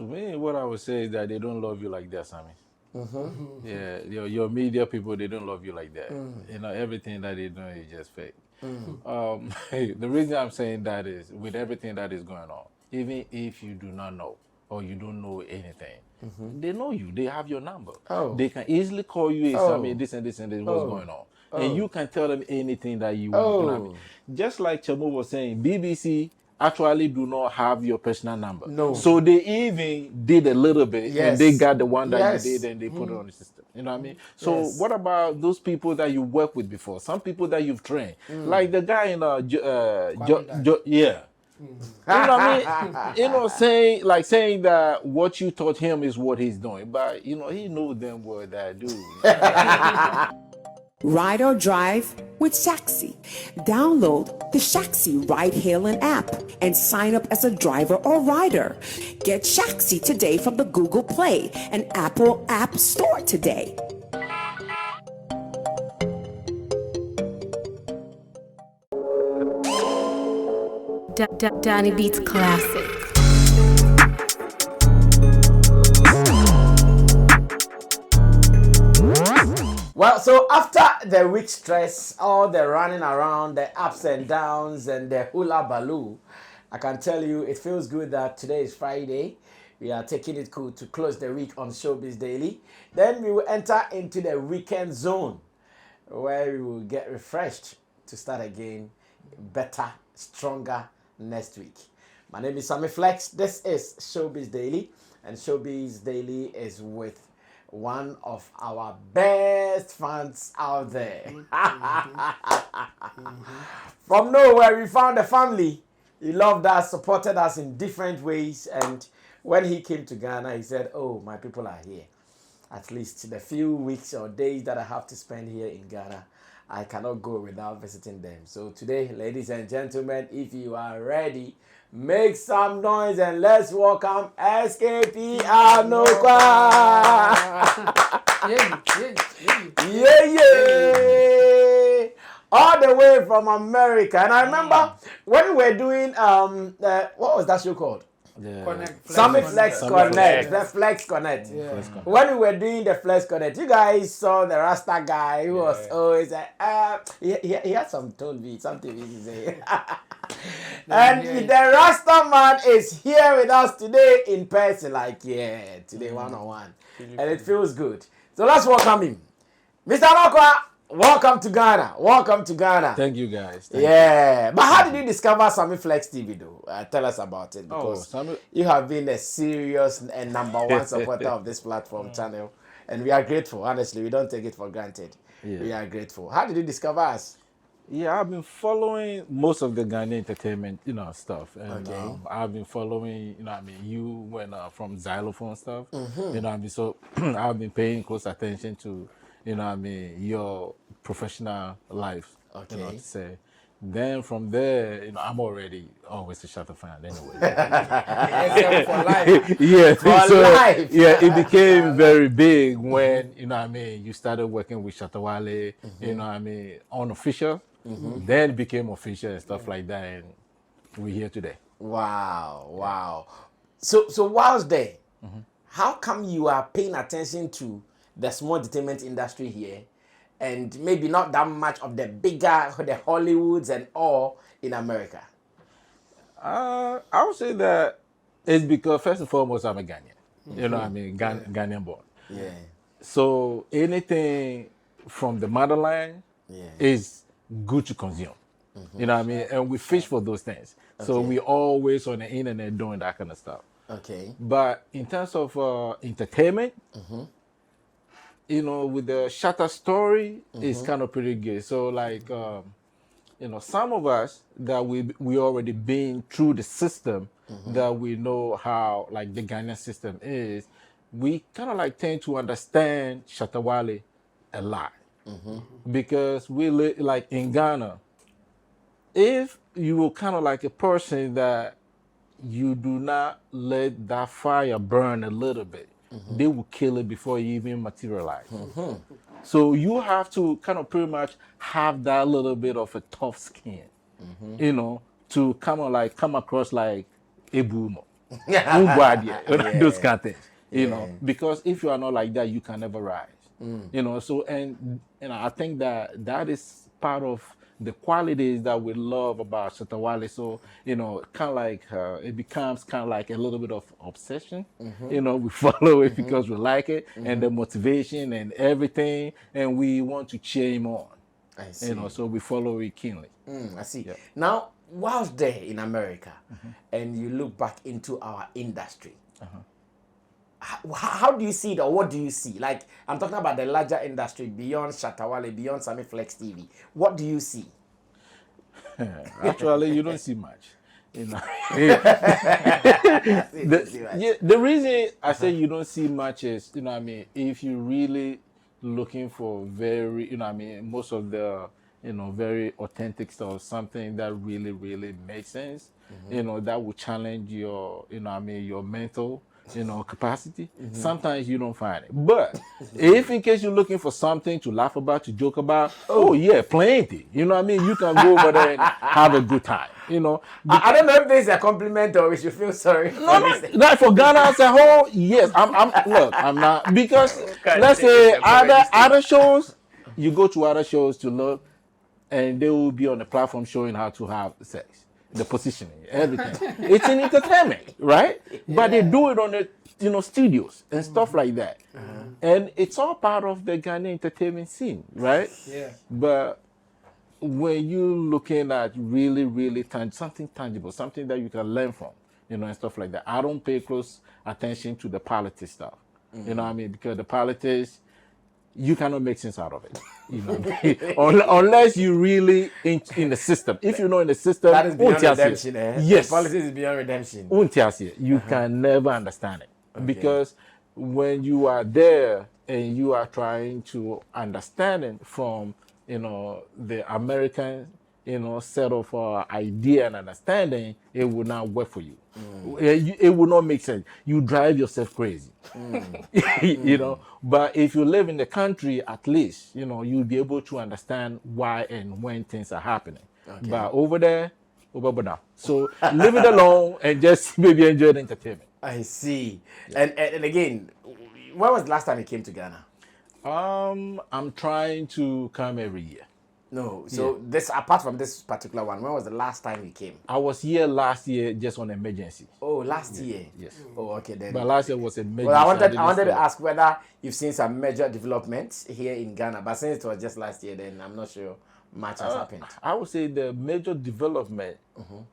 To me, what I would say is that they don't love you like that, Sammy. Yeah, your media people, they don't love you like that. You know, everything that they do is just fake. The reason I'm saying that is with everything that is going on, even if you do not know or you don't know anything, they know you. They have your number. Oh. They can easily call you, hey, Sammy, Oh. this and this and this, what's Oh. going on. Oh. And you can tell them anything that you want. You know what I mean? Just like Chamo was saying, BBC actually do not have your personal number. No. So they even did a little bit Yes. and they got the one that Yes. you did and they put it on the system. You know what I mean? So what about those people that you worked with before? Some people that you've trained. Like the guy in yeah. You know what I mean? You know, saying that what you taught him is what he's doing. But you know, he knows them well that dude. Ride or drive with Shaxi. Download the Shaxi ride-hailing app and sign up as a driver or rider. Get Shaxi today from the Google Play and Apple App Store today. Danny Beats Classic. Well, so after the week stress, all the running around, the ups and downs, and the hula baloo, I can tell you it feels good that today is Friday. We are taking it cool to close the week on Showbiz Daily. Then we will enter into the weekend zone where we will get refreshed to start again better, stronger next week. My name is Sammy Flex. This is Showbiz Daily, and Showbiz Daily is with one of our best fans out there. From nowhere, we found a family. He loved us, supported us in different ways, and when he came to Ghana, he said, oh, my people are here. At least the few weeks or days that I have to spend here in Ghana, I cannot go without visiting them. So today, ladies and gentlemen, if you are ready, make some noise and let's welcome SKP Anokwa. Yeah. All the way from America. And I remember when we were doing, what was that show called? Sammy Flex Connect. The Flex Connect. Yeah. When we were doing the Flex Connect, you guys saw the Rasta guy who was always he had some told me something he say. And the Rasta man is here with us today in person, today one-on-one. And it feels good. So let's welcome him. Mr. Anokwa, welcome to Ghana. Welcome to Ghana. Thank you, guys. Thank you. But how did you discover Sammy Flex TV though? Tell us about it, because you have been a serious and #1 supporter of this platform channel. And we are grateful, honestly. We don't take it for granted. Yeah. We are grateful. How did you discover us? Yeah, I've been following most of the Ghanaian entertainment, stuff. And I've been following, you went from xylophone stuff. So I've been paying close attention to, your professional life. Okay. To say. Then from there, I'm already always a Shatta fan anyway. For life. Yeah. For life. Yeah, it became very big when, you started working with Shatta Wale, unofficial. Then it became official and stuff like that, and we're here today. Wow. So whilst there, how come you are paying attention to the small entertainment industry here, and maybe not that much of the Hollywoods and all in America? I would say that it's because first and foremost I'm a Ghanaian. Ghanaian born. Yeah. So anything from the motherland is good to consume. And we fish for those things. So we always on the internet doing that kind of stuff. Okay. But in terms of entertainment, with the Shatta story, it's kind of pretty good. So some of us that we already been through the system, that we know how the Ghanaian system is, we kind of tend to understand Shatta Wale a lot. Because we live in Ghana, if you were kind of like a person that you do not let that fire burn a little bit, they will kill it before you even materialize. So you have to kind of pretty much have that little bit of a tough skin, to come across like a boomer. those kind of things. You know, because if you are not like that, you can never rise. You know, so and I think that is part of the qualities that we love about Shatta Wale. So, you know, kind of like it becomes kind of like a little bit of obsession. You know, we follow it because we like it, and the motivation and everything, and we want to cheer him on. I see. You know, so we follow it keenly. I see. Now, whilst there in America, and you look back into our industry, how do you see it, or what do you see? Like, I'm talking about the larger industry beyond Shatta Wale, beyond Sammy Flex TV. What do you see? Actually, you don't see much. You know, the reason I say you don't see much is, you know what I mean, if you really looking for very, you know what I mean, most of the, you know, very authentic stuff, something that really, really makes sense, you know, that will challenge your, you know what I mean, your mental, you know, capacity. Sometimes you don't find it. But if in case you're looking for something to laugh about, to joke about, oh yeah, plenty. You know what I mean? You can go over there and have a good time. You know. I don't know if this is a compliment or we should feel sorry. No, not for Ghana as a whole. Yes, I'm not, because let's say other shows, you go to other shows to look, and they will be on the platform showing how to have sex, the positioning, everything. It's an entertainment, right? But they do it on the, you know, studios and stuff like that. And it's all part of the Ghanaian entertainment scene, right? Yeah. But when you're looking at really, really something tangible, something that you can learn from, you know, and stuff like that, I don't pay close attention to the politics stuff. You know what I mean? Because the politics, you cannot make sense out of it. You know, unless you really in the system. If you're not in the system, That is beyond redemption, Yes. The politics is beyond redemption. You can never understand it. Because when you are there and you are trying to understand it from, you know, the American, you know, set of idea and understanding, it will not work for you. It will not make sense. You drive yourself crazy. You know, but if you live in the country, at least, you know, you'll be able to understand why and when things are happening. But over there, so leave it alone and just maybe enjoy the entertainment. I see. And again, when was the last time you came to Ghana? I'm trying to come every year. No. So this, apart from this particular one, when was the last time you came? I was here last year just on emergency. Oh, last year. Yes. Oh, okay then. But last year was emergency. Well, I wanted to ask whether you've seen some major developments here in Ghana, but since it was just last year, then I'm not sure much has happened. I would say the major development,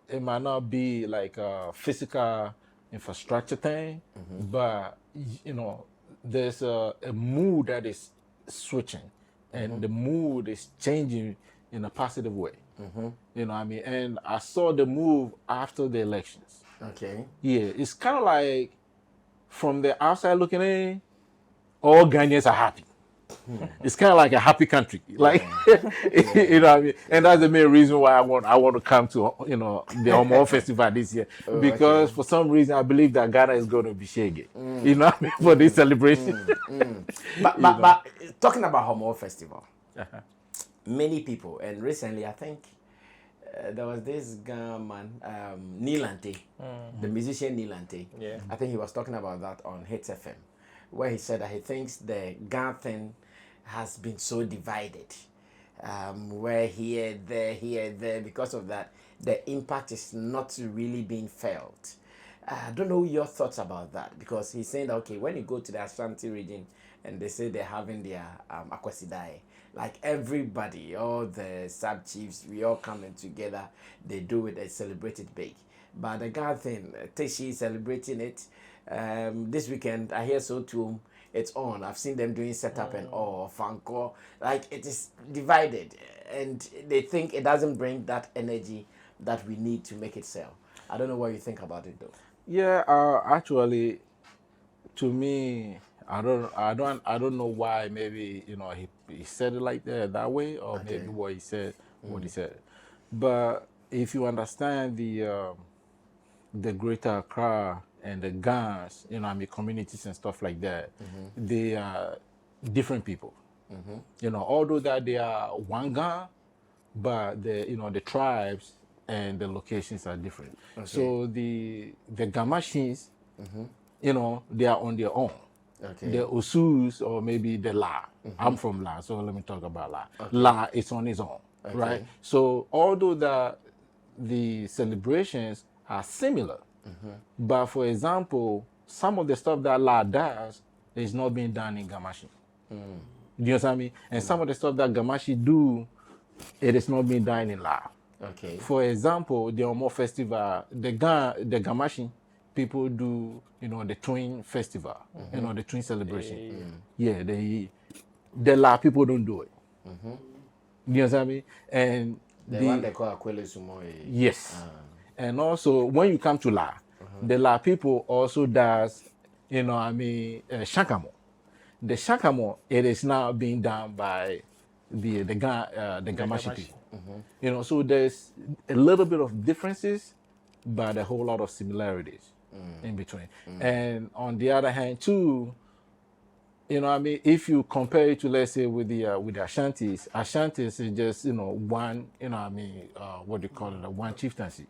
it might not be like a physical infrastructure thing, but you know, there's a mood that is switching, and the mood is changing in a positive way. You know what I mean? And I saw the move after the elections. Okay. Yeah, it's kind of like from the outside looking in, all Ghanaians are happy. It's kind of like a happy country, like you know what I mean. And that's the main reason why I want to come to, you know, the Homo Festival this year, because for some reason I believe that Ghana is going to be shaky, you know what I mean, for this celebration. But talking about Homo Festival, many people, and recently I think there was this Ghana man, Nilante, the musician Nilante. Yeah. I think he was talking about that on Hits FM, where he said that he thinks the Ghana thing has been so divided, where here, there, because of that, the impact is not really being felt. I don't know your thoughts about that, because he's saying that, okay, when you go to the Ashanti region and they say they're having their Akwasidae, like everybody, all the sub-chiefs, we all coming together, they do it, they celebrate it big. But the Ghana thing, Teshi is celebrating it. This weekend, I hear so too, it's on. I've seen them doing setup and all, Fanko. Like, it is divided. And they think it doesn't bring that energy that we need to make it sell. I don't know what you think about it, though. Yeah, actually, to me, I don't know why. Maybe, you know, he said it like that way, or maybe what he said, But if you understand the Greater Accra and the Gans, you know, I mean, communities and stuff like that, they are different people. You know, although that they are one Gan, but the, you know, the tribes, and the locations are different. So the Gamashins, you know, they are on their own. The Osus or maybe the La. I'm from La, so let me talk about La. La is on its own, right? So although the celebrations are similar, but for example, some of the stuff that La does is not being done in Gamashi. Do you understand me? And some of the stuff that Gamashi do, it is not being done in La. For example, the Omo festival, the Gamashi people do, you know, the twin festival, you know, the twin celebration. Yeah, the La people don't do it. You understand me? And the one they call Akwele Sumo. Yes. And also, when you come to La, the La people also does, you know, Shakamo. The Shakamo, it is now being done by the Gamashi people. You know, so there's a little bit of differences, but a whole lot of similarities in between. And on the other hand, too, you know, if you compare it to, let's say, with the Ashantis is just, you know, one, you know, what do you call it, one chieftaincy.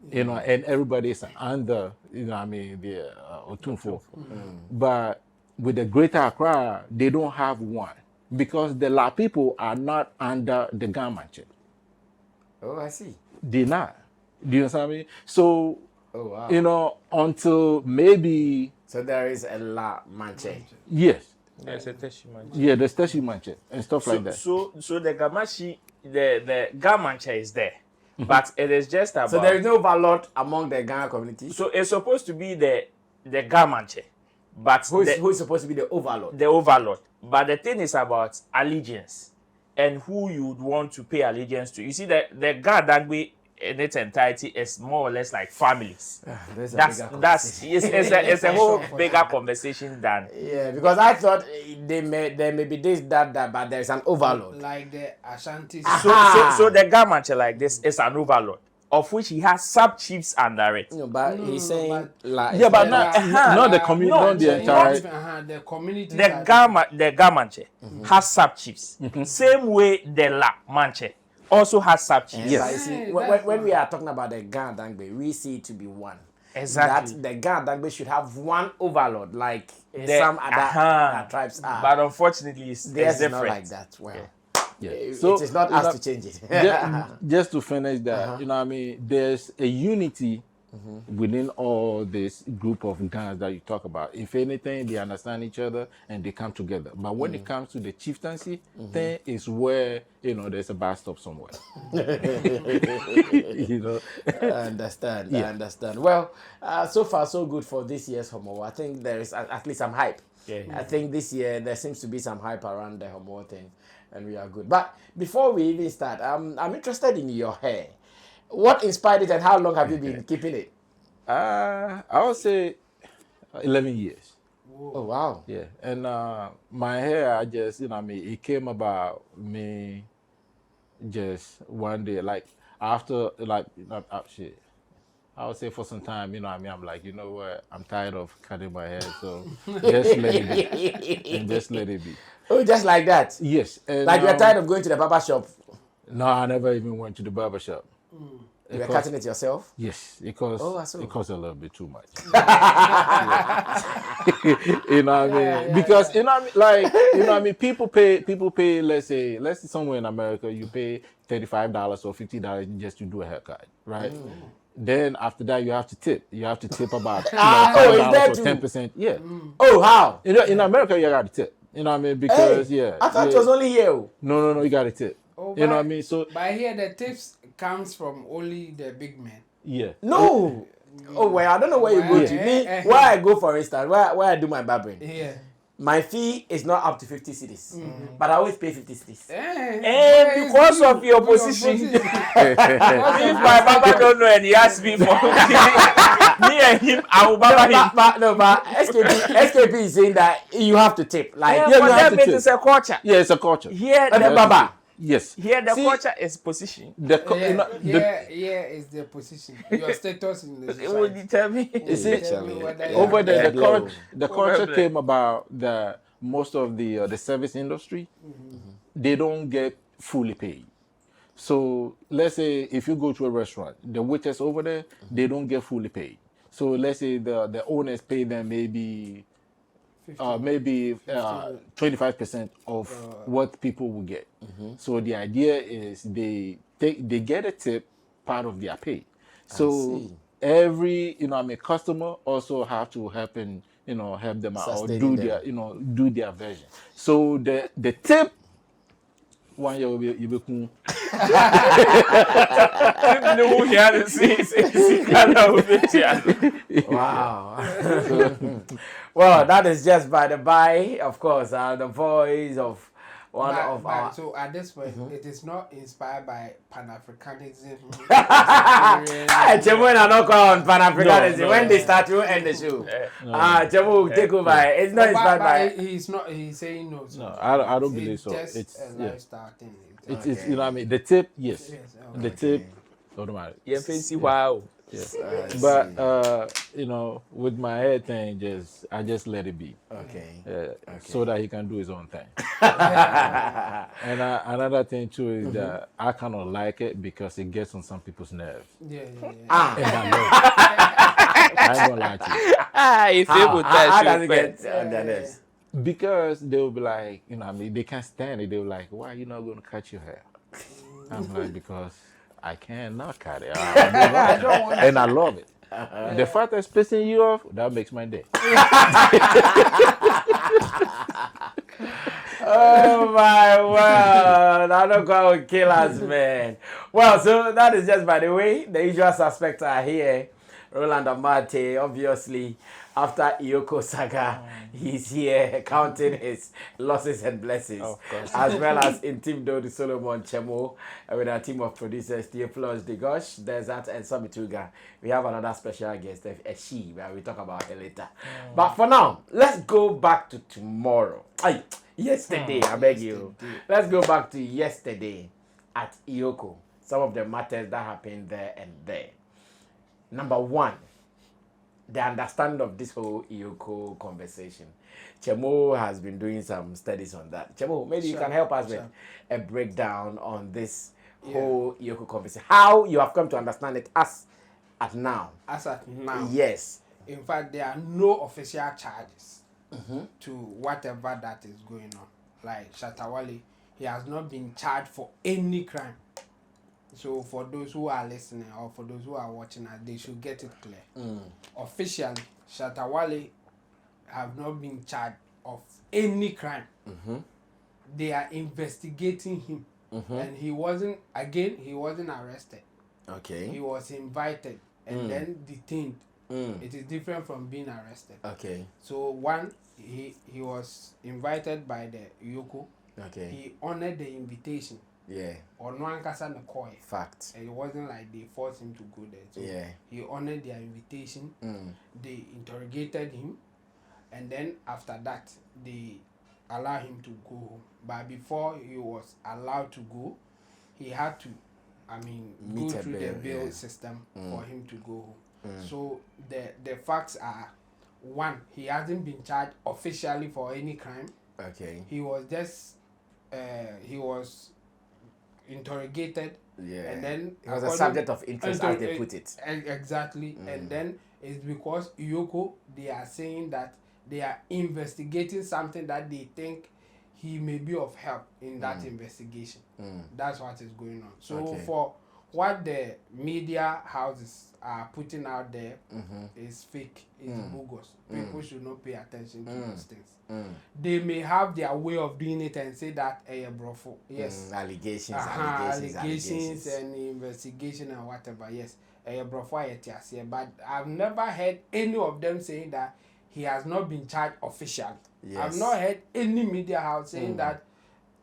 You know, and everybody is under, you know, the Otunfo. But with the Greater Accra, they don't have one because the La people are not under the Gamanche. Oh, I see. They're not. Do you understand me? So, you know, until maybe. So there is a La Manche. Yes. There's a Teshi Manche. Yeah, there's Teshi Manche and stuff like that. So the Gamashi, the Gamanche is there. But it is just about. So there is no overlord among the Ghana community. So it's supposed to be the Gamanche, but who is supposed to be the overlord? The overlord. But the thing is about allegiance and who you would want to pay allegiance to. You see, the Gadagbe in its entirety is more or less like families. It's a whole bigger conversation than. Yeah, because I thought there may be this, that, but there's an overlord. Like the Ashanti. So the Gamanche like this is an overlord, of which he has sub-chiefs under it. No, but he's saying not the community, not the entire. The community. The Gamanche has sub-chiefs. Same way the La Manche also has sub-chiefs. Yes. See, when we are talking about the Ghana Dangbe, we see it to be one. Exactly. That the Ghana Dangbe should have one overlord, like some other tribes are. But unfortunately, it's different. Not like that. Well, so it is not us to change it. just to finish that, you know what I mean? There's a unity within all this group of Ghanaians that you talk about. If anything, they understand each other and they come together. But when it comes to the chieftaincy thing, is where, you know, there's a bad stop somewhere. You know? I understand. I understand. Well, so far so good for this year's Homo. I think there is at least some hype. I think this year there seems to be some hype around the Homo thing, and we are good. But before we even start, I'm interested in your hair. What inspired it and how long have you been keeping it? I would say 11 years. Whoa. Oh, wow. Yeah. And my hair, I just, you know what I mean, it came about me just one day, like after, like, shit. I would say for some time, you know what I mean, I'm like, you know what, I'm tired of cutting my hair, so just let it be. And just let it be. Oh, just like that? Yes. And, like you're tired of going to the barber shop? No, I never even went to the barber shop. You were cutting it yourself? Yes, because it costs a little bit too much. You know what I mean? Because you know what I mean, like, you know what I mean, people pay, let's say somewhere in America you pay $35 or $50 just to do a haircut, right? Then after that you have to tip. You have to tip about $5 or 10%. Yeah. Oh, how? You know, in America you got to tip. You know what I mean? Because I thought it was only here. No, you got to tip. Oh, you know what I mean? So by here the tips comes from only the big men. Yeah. No. Oh well, I don't know where you go to. Me, where I go for instance, where I do my barbering. Yeah. My fee is not up to 50 cedis, but I always pay 50 cedis. And because of your position, if my barber don't know and he asks me for me and him, I will barber him. But SKP is saying that you have to tip. Like you have to tip. It's a culture. Yeah, it's a culture. Here, the barber. Yes. Here the culture is position. Here is the position. Your status in the society. It will determine. You see, over there, the culture came about that most of the service industry, they don't get fully paid. So let's say if you go to a restaurant, the waiters over there, they don't get fully paid. So let's say the owners pay them maybe 25% of what people will get. So the idea is they get a tip part of their pay. So every customer also have to help and help them out or Sustaining do them. their do their version. So the tip 1 year will be you be Wow. Well, that is just by the by, of course, the voice of one of our. So at this point, it is not inspired by Pan-Africanism. Chemo are not on Pan-Africanism. When they start, you end the show. Chemo take over. It's not inspired by. He's not. He's saying no. No, I don't believe so. Just It's a lifestyle thing. It's you know what I mean. The tip, yes. Yes, The tip, automatic. Yeah, fancy wow. Yes. But with my head thing, I just let it be. Okay. So that he can do his own thing. And another thing too is that I kind of like it because it gets on some people's nerves. Yeah. And I love it. I ain't gonna lie to you. If you would How does it get on their nerves? Because they'll be like, they can't stand it. They're like, why are you not gonna cut your hair? I'm like, because I cannot cut it. And I love it. The fact that's pissing you off, that makes my day. Oh my word! I don't go with kill us, man. Well, so that is just by the way. The usual suspects are here. Roland Amate, obviously, after EOCO saga, he's here counting his losses and blessings, as well as in Team Dodi Solomon Chemo, with our team of producers, Theophilus Degosh, Desert, and Sammy Tuga. We have another special guest, a she, where we talk about her later. But for now, let's go back to tomorrow. Yesterday, I beg you. Let's go back to yesterday at EOCO. Some of the matters that happened there and there. Number one, the understanding of this whole EOCO conversation. Chemo has been doing some studies on that. Chemo, maybe you can help us with a breakdown on this whole EOCO conversation. How you have come to understand it as at now. As at now. Yes. In fact, there are no official charges to whatever that is going on. Like Shatta Wale, he has not been charged for any crime. So for those who are listening or for those who are watching us, they should get it clear. Officially, Shatta Wale have not been charged of any crime. They are investigating him. And he wasn't arrested. Okay. He was invited and then detained. It is different from being arrested. Okay. So one, he was invited by the EOCO. Okay. He honored the invitation. Yeah. Or no one can call. Fact. And it wasn't like they forced him to go there. So Yeah. he honored their invitation. They interrogated him, and then after that they allowed him to go home. But before he was allowed to go, he had to, Meet go a through bail, the bail yeah. system for him to go home. So the facts are: one, he hasn't been charged officially for any crime. Okay. He was just he was interrogated, and then it was a subject of interest, as they put it. Exactly. And then it's because EOCO, they are saying that they are investigating something that they think he may be of help in that investigation. That's what is going on. So for what the media houses are putting out there is fake, is bogus. People should not pay attention to those things. They may have their way of doing it and say that brofo. Yes. Allegations And investigation and whatever. Yes. Brofo. But I've never heard any of them saying that he has not been charged officially. Yes. I've not heard any media house saying that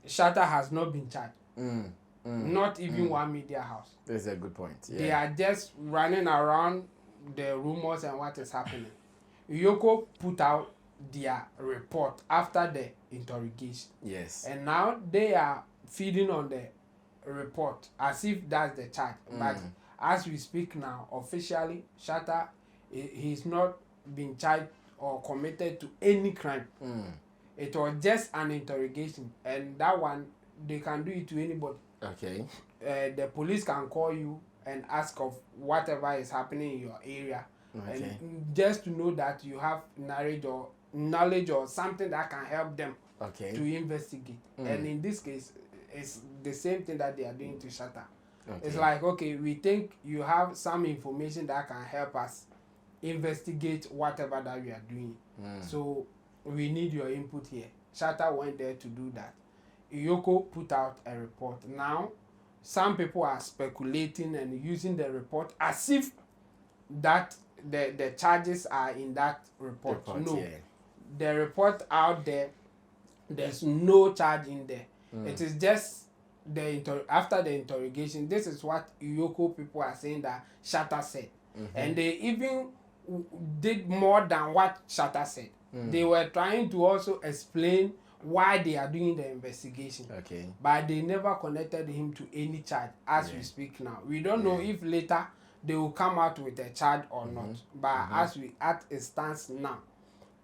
Shatta has not been charged. Not even one media house. That's a good point. Yeah. They are just running around the rumors and what is happening. EOCO put out their report after the interrogation. Yes. And now they are feeding on the report as if that's the charge. But as we speak now, officially, Shatta, he's not been charged or committed to any crime. It was just an interrogation. And that one, they can do it to anybody. Okay. the police can call you and ask of whatever is happening in your area, Okay. and just to know that you have knowledge or something that can help them Okay. to investigate. And in this case, it's the same thing that they are doing to Shatta. Okay. It's like, okay, we think you have some information that can help us investigate whatever that we are doing. So we need your input here. Shatta went there to do that. EOCO put out a report. Now, some people are speculating and using the report as if that the charges are in that report. No, yeah. the report out there, there's no charge in there. It is just after the interrogation. This is what EOCO people are saying that Shatta said, and they even did more than what Shatta said. They were trying to also explain why they are doing the investigation. Okay. But they never connected him to any charge as we speak now. We don't know if later they will come out with a charge or not. But as it stands now,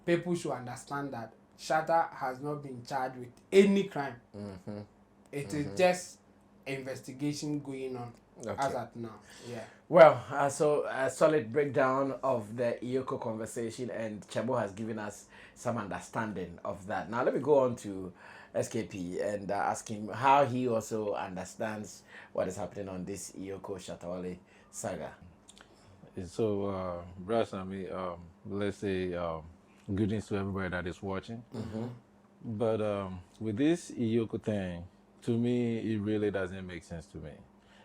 people should understand that Shatta has not been charged with any crime. It is just investigation going on as at now. Yeah. Well, so a solid breakdown of the EOCO conversation, and Chebo has given us some understanding of that. Now let me go on to SKP and ask him how he also understands what is happening on this EOCO Shatta Wale saga. So, Brother Sammy, let's say greetings to everybody that is watching. But with this EOCO thing, to me, it really doesn't make sense to me.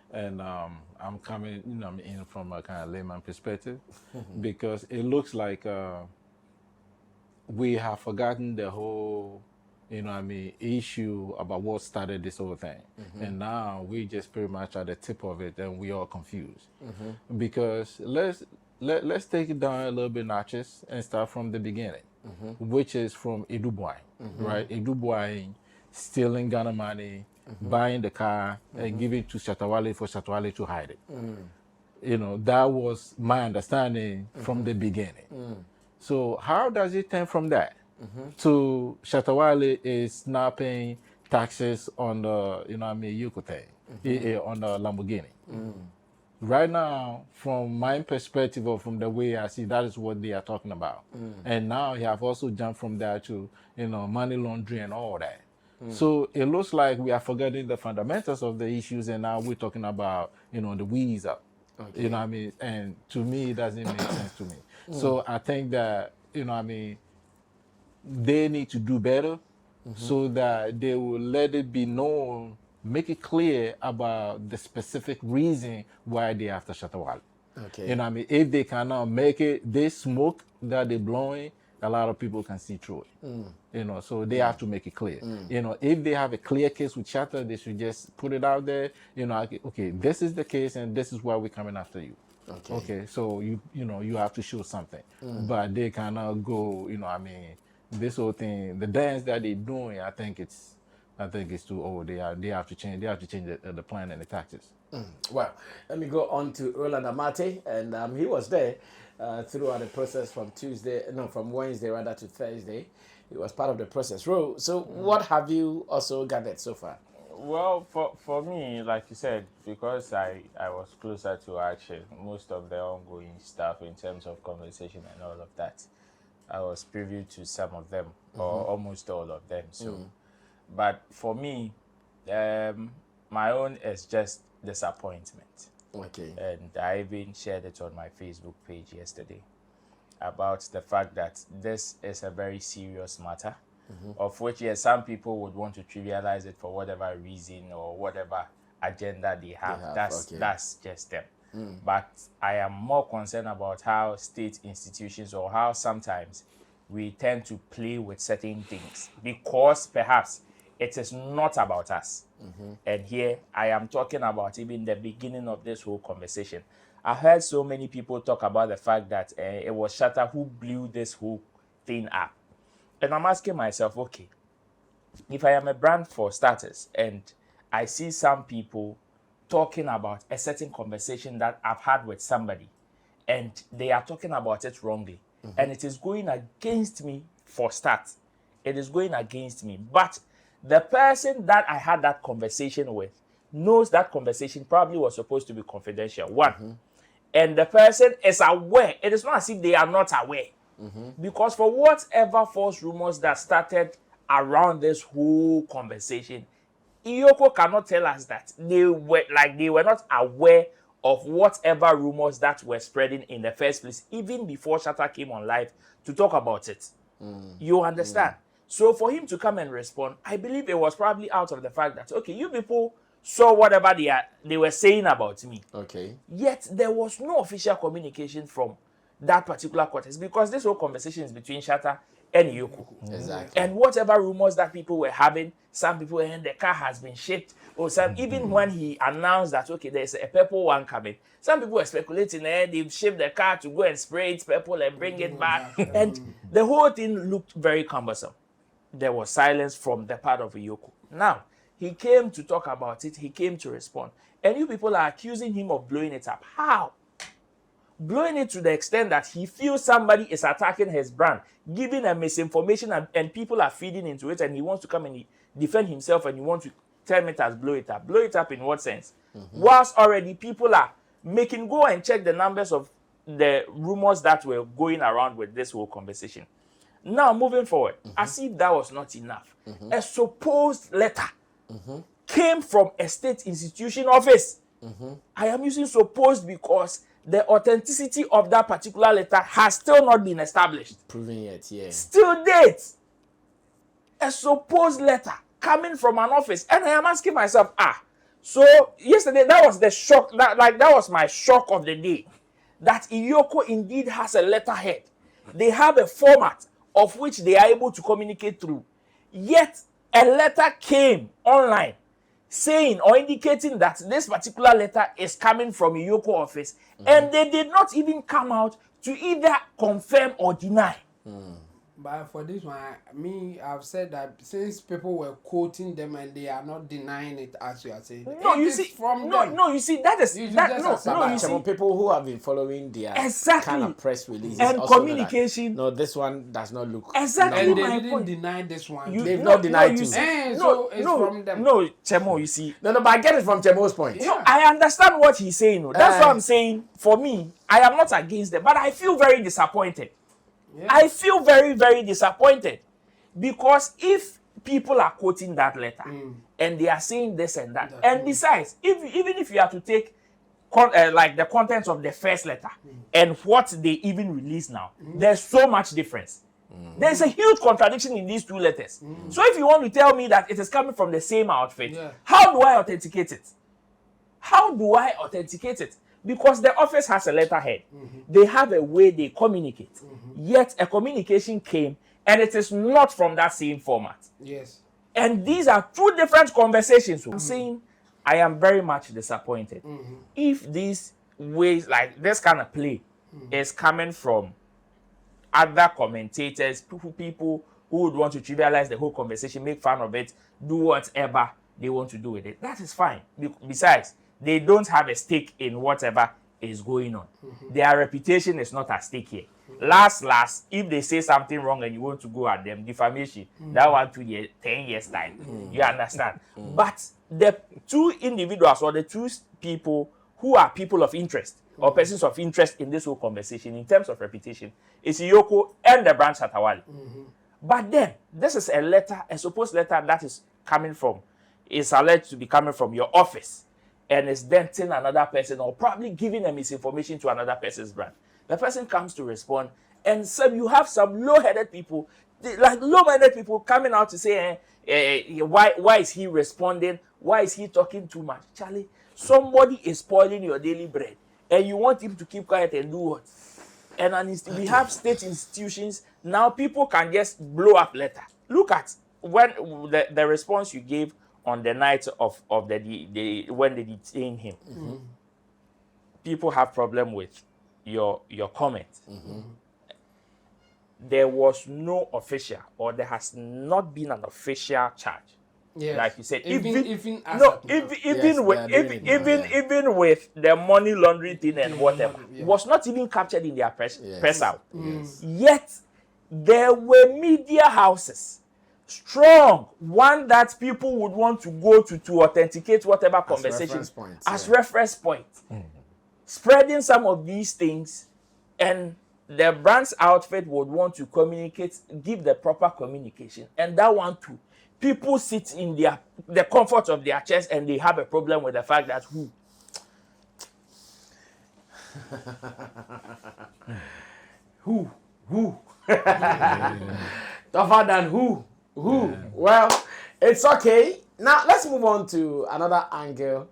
And I'm coming, in from a kind of layman perspective, because it looks like we have forgotten the whole, issue about what started this whole thing. And now we just pretty much at the tip of it, and we are confused. Because let's take it down a little bit notches and start from the beginning, which is from Edubuai, right? Edubuai stealing Ghana money, buying the car, and giving it to Shatta Wale for Shatta Wale to hide it. That was my understanding from the beginning. So how does it turn from that to Shatta Wale is now paying taxes on the, EOCO thing, on the Lamborghini? Right now, from my perspective or from the way I see, that is what they are talking about. And now he have also jumped from there to, money laundering and all that. So it looks like we are forgetting the fundamentals of the issues, and now we're talking about, the weeds up. Okay. And to me, it doesn't make sense to me. So I think that, they need to do better so that they will let it be known, make it clear about the specific reason why they're after Shatta Wale. Okay. If they cannot make it, this smoke that they're blowing, a lot of people can see through it. So they have to make it clear. If they have a clear case with Shatta, they should just put it out there. Okay, this is the case, and this is why we're coming after you. Okay. So you have to show something, but they cannot go. This whole thing, the dance that they're doing, I think it's too old. They have to change. They have to change the plan and the tactics. Well, let me go on to Roland Amate, and he was there throughout the process from Wednesday rather to Thursday. He was part of the process. So what have you also gathered so far? Well, for me, like you said, because I was closer to actually most of the ongoing stuff in terms of conversation and all of that, I was privy to some of them, or almost all of them. So, but for me, my own is just disappointment. Okay. And I even shared it on my Facebook page yesterday about the fact that this is a very serious matter, of which, yes, some people would want to trivialize it for whatever reason or whatever agenda they have. That's just them. But I am more concerned about how state institutions, or how sometimes we tend to play with certain things because perhaps it is not about us. And here I am talking about even the beginning of this whole conversation. I heard so many people talk about the fact that it was Shatta who blew this whole thing up. And I'm asking myself, okay, if I am a brand for starters and I see some people talking about a certain conversation that I've had with somebody and they are talking about it wrongly, and it is going against me for start, it is going against me. But the person that I had that conversation with knows that conversation probably was supposed to be confidential. One, and the person is aware. It is not as if they are not aware. Because for whatever false rumors that started around this whole conversation, EOCO cannot tell us that they were not aware of whatever rumors that were spreading in the first place, even before Shatta came on live to talk about it. You understand? So for him to come and respond, I believe it was probably out of the fact that, okay, you people saw whatever they were saying about me. Okay. Yet there was no official communication from that particular context, because this whole conversation is between Shatta and EOCO. Exactly. And whatever rumors that people were having, some people and the car has been shipped, or some even when he announced that, okay, there's a purple one coming, some people were speculating they've shipped the car to go and spray it purple and bring it back, and the whole thing looked very cumbersome. There was silence from the part of EOCO. Now he came to talk about it, he came to respond, and you people are accusing him of blowing it up. How? Blowing it to the extent that he feels somebody is attacking his brand, giving a misinformation, and people are feeding into it, and he wants to come and defend himself, and you want to tell me as blow it up. Blow it up in what sense? Whilst already people are making, go and check the numbers of the rumors that were going around with this whole conversation. Now, moving forward, as if that was not enough, a supposed letter came from a state institution office. I am using supposed because the authenticity of that particular letter has still not been established. Proving it, yeah. Still date. A supposed letter coming from an office. And I am asking myself, so yesterday that was the shock, that was my shock of the day. That EOCO indeed has a letterhead. They have a format of which they are able to communicate through. Yet a letter came online saying or indicating that this particular letter is coming from a EOCO office, and they did not even come out to either confirm or deny. But for this one, I've said that since people were quoting them and they are not denying it, as you are saying. No, you see, you see, that is People who have been following their kind of press releases and also communication. No, this one does not look exactly. And they didn't deny this one. They've not denied too. So it's from them. No, Chemo, you see. No, but I get it from Chemo's point. No, I understand what he's saying. That's what I'm saying. For me, I am not against them, but I feel very disappointed. Yeah. I feel very, very disappointed, because if people are quoting that letter and they are saying this and that, and besides, even if you have to take like the contents of the first letter and what they even release now, there's so much difference. There's a huge contradiction in these two letters. So if you want to tell me that it is coming from the same outfit, how do I authenticate it? How do I authenticate it? Because the office has a letterhead. They have a way they communicate. Yet a communication came and it is not from that same format. Yes. And these are two different conversations. I'm saying I am very much disappointed. If these ways, like this kind of play, is coming from other commentators, people who would want to trivialize the whole conversation, make fun of it, do whatever they want to do with it, that is fine. Besides, they don't have a stake in whatever is going on. Their reputation is not at stake here. Last, if they say something wrong and you want to go at them, defamation, that one 10 years time. You understand? But the two individuals or the two people who are people of interest or persons of interest in this whole conversation in terms of reputation is EOCO and the brand Shatta Wale. But then, this is a letter, a supposed letter that is coming from, is alleged to be coming from your office, and is denting another person or probably giving a misinformation to another person's brand. The person comes to respond, and so you have some low-headed people, low-minded people coming out to say, why is he responding? Why is he talking too much? Charlie, somebody is spoiling your daily bread, and you want him to keep quiet and do what? And we have state institutions, now people can just blow up letter. Look at when the response you gave on the night of when they detained him. People have problem with your comment. There was no official, or there has not been an official charge. Yes. Like you said, even with the money laundering thing and whatever, was not even captured in their press out. Yet there were media houses strong, one that people would want to go to authenticate whatever conversation as reference point. Spreading some of these things, and the brand's outfit would want to communicate, give the proper communication, and that one too. People sit in the comfort of their chairs and they have a problem with the fact that who tougher than who. Well, it's okay. Now let's move on to another angle,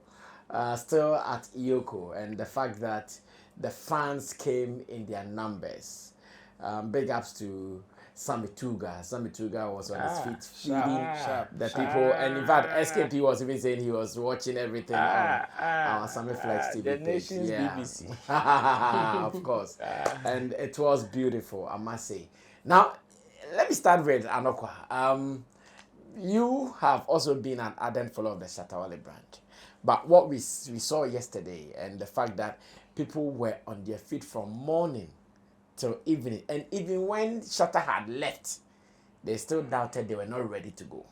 still at EOCO, and the fact that the fans came in their numbers. Big ups to Sammy Tuga. Sammy Tuga was on his feet feeding the people, and in fact, SKP was even saying he was watching everything on Sammy Flex TV the page. nation's BBC. Of course. And it was beautiful, I must say. Now, let me start with Anokwa. You have also been an ardent follower of the Shatta Wale brand. But what we saw yesterday, and the fact that people were on their feet from morning till evening, and even when Shatta had left, they still doubted they were not ready to go.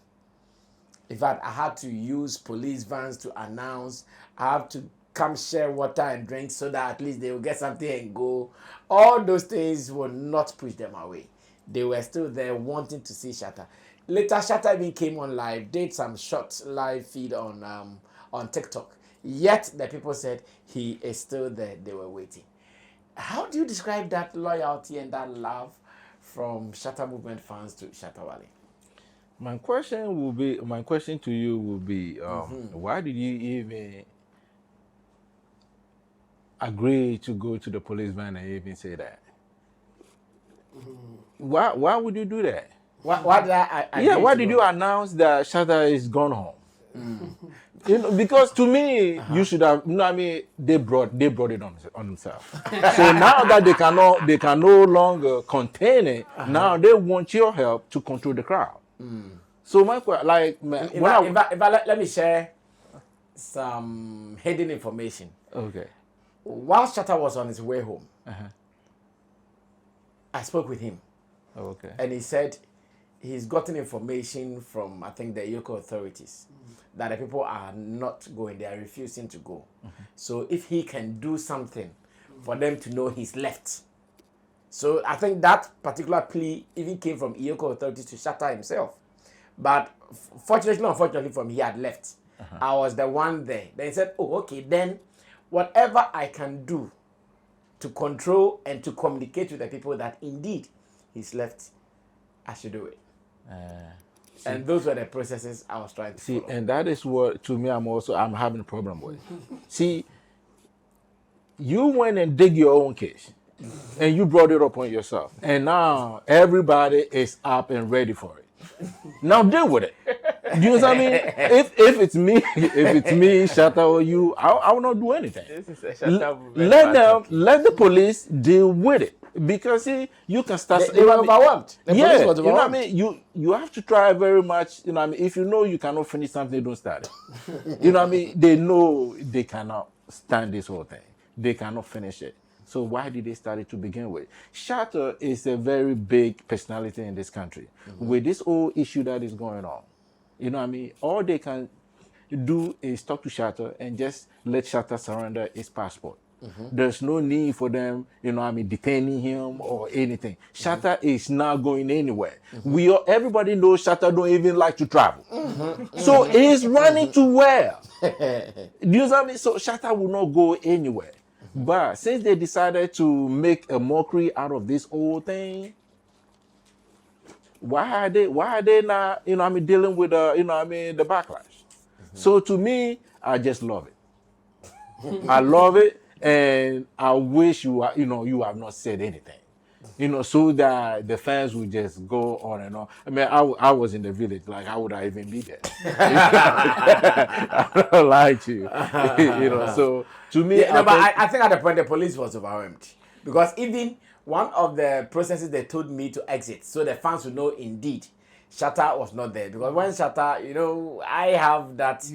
In fact, I had to use police vans to announce. I have to come share water and drink so that at least they will get something and go. All those things will not push them away. They were still there wanting to see Shatta. Later, Shatta even came on live, did some short live feed on TikTok. Yet the people said he is still there. They were waiting. How do you describe that loyalty and that love from Shatta movement fans to Shatta Wale? My question to you will be, why did you even agree to go to the police van and even say that? Why would you do that? Why did I why did you announce that Shatta is gone home? Because to me, you should have. They brought it on themselves. So now that they can no longer contain it, now they want your help to control the crowd. So my let me share some hidden information. Okay. While Shatta was on his way home, I spoke with him. Okay. And he said he's gotten information from, I think, the EOCO authorities that the people are not going, they are refusing to go. So if he can do something for them to know he's left. So I think that particular plea even came from EOCO authorities to Shatta himself. But fortunately, unfortunately for me, he had left. I was the one there. They said, oh, okay, then whatever I can do to control and to communicate with the people that indeed he's left, I should do it. And those were the processes I was trying to follow. And that is what, to me, I'm having a problem with. See, you went and dig your own case, and you brought it upon yourself. And now everybody is up and ready for it. Now deal with it. Do you know what I mean? If it's me, Shatta or you, I will not do anything. This is a Shatta movement. Let the police deal with it. Because see, you can start. They were overwhelmed. The police was overwhelmed. You know what I mean? You have to try very much. You know what I mean? If you know you cannot finish something, don't start it. You know what I mean? They know they cannot stand this whole thing. They cannot finish it. So why did they start it to begin with? Shatta is a very big personality in this country. With this whole issue that is going on, you know what I mean? All they can do is talk to Shatta and just let Shatta surrender his passport. There's no need for them, you know what I mean, detaining him or anything. Shatta is not going anywhere. Everybody knows Shatta don't even like to travel. So he's running to where? Do you know what I mean? So Shatta will not go anywhere. But since they decided to make a mockery out of this whole thing, why are they not, you know what I mean, dealing with the backlash? So to me, I just love it. I love it. And I wish you have not said anything, so that the fans would just go on and on. I mean, I was in the village, like how would I even be there? I don't lie to you, So to me, I think at the point the police was overwhelmed because even one of the processes they told me to exit, so the fans would know indeed Shatta was not there because when Shatta, you know, I have that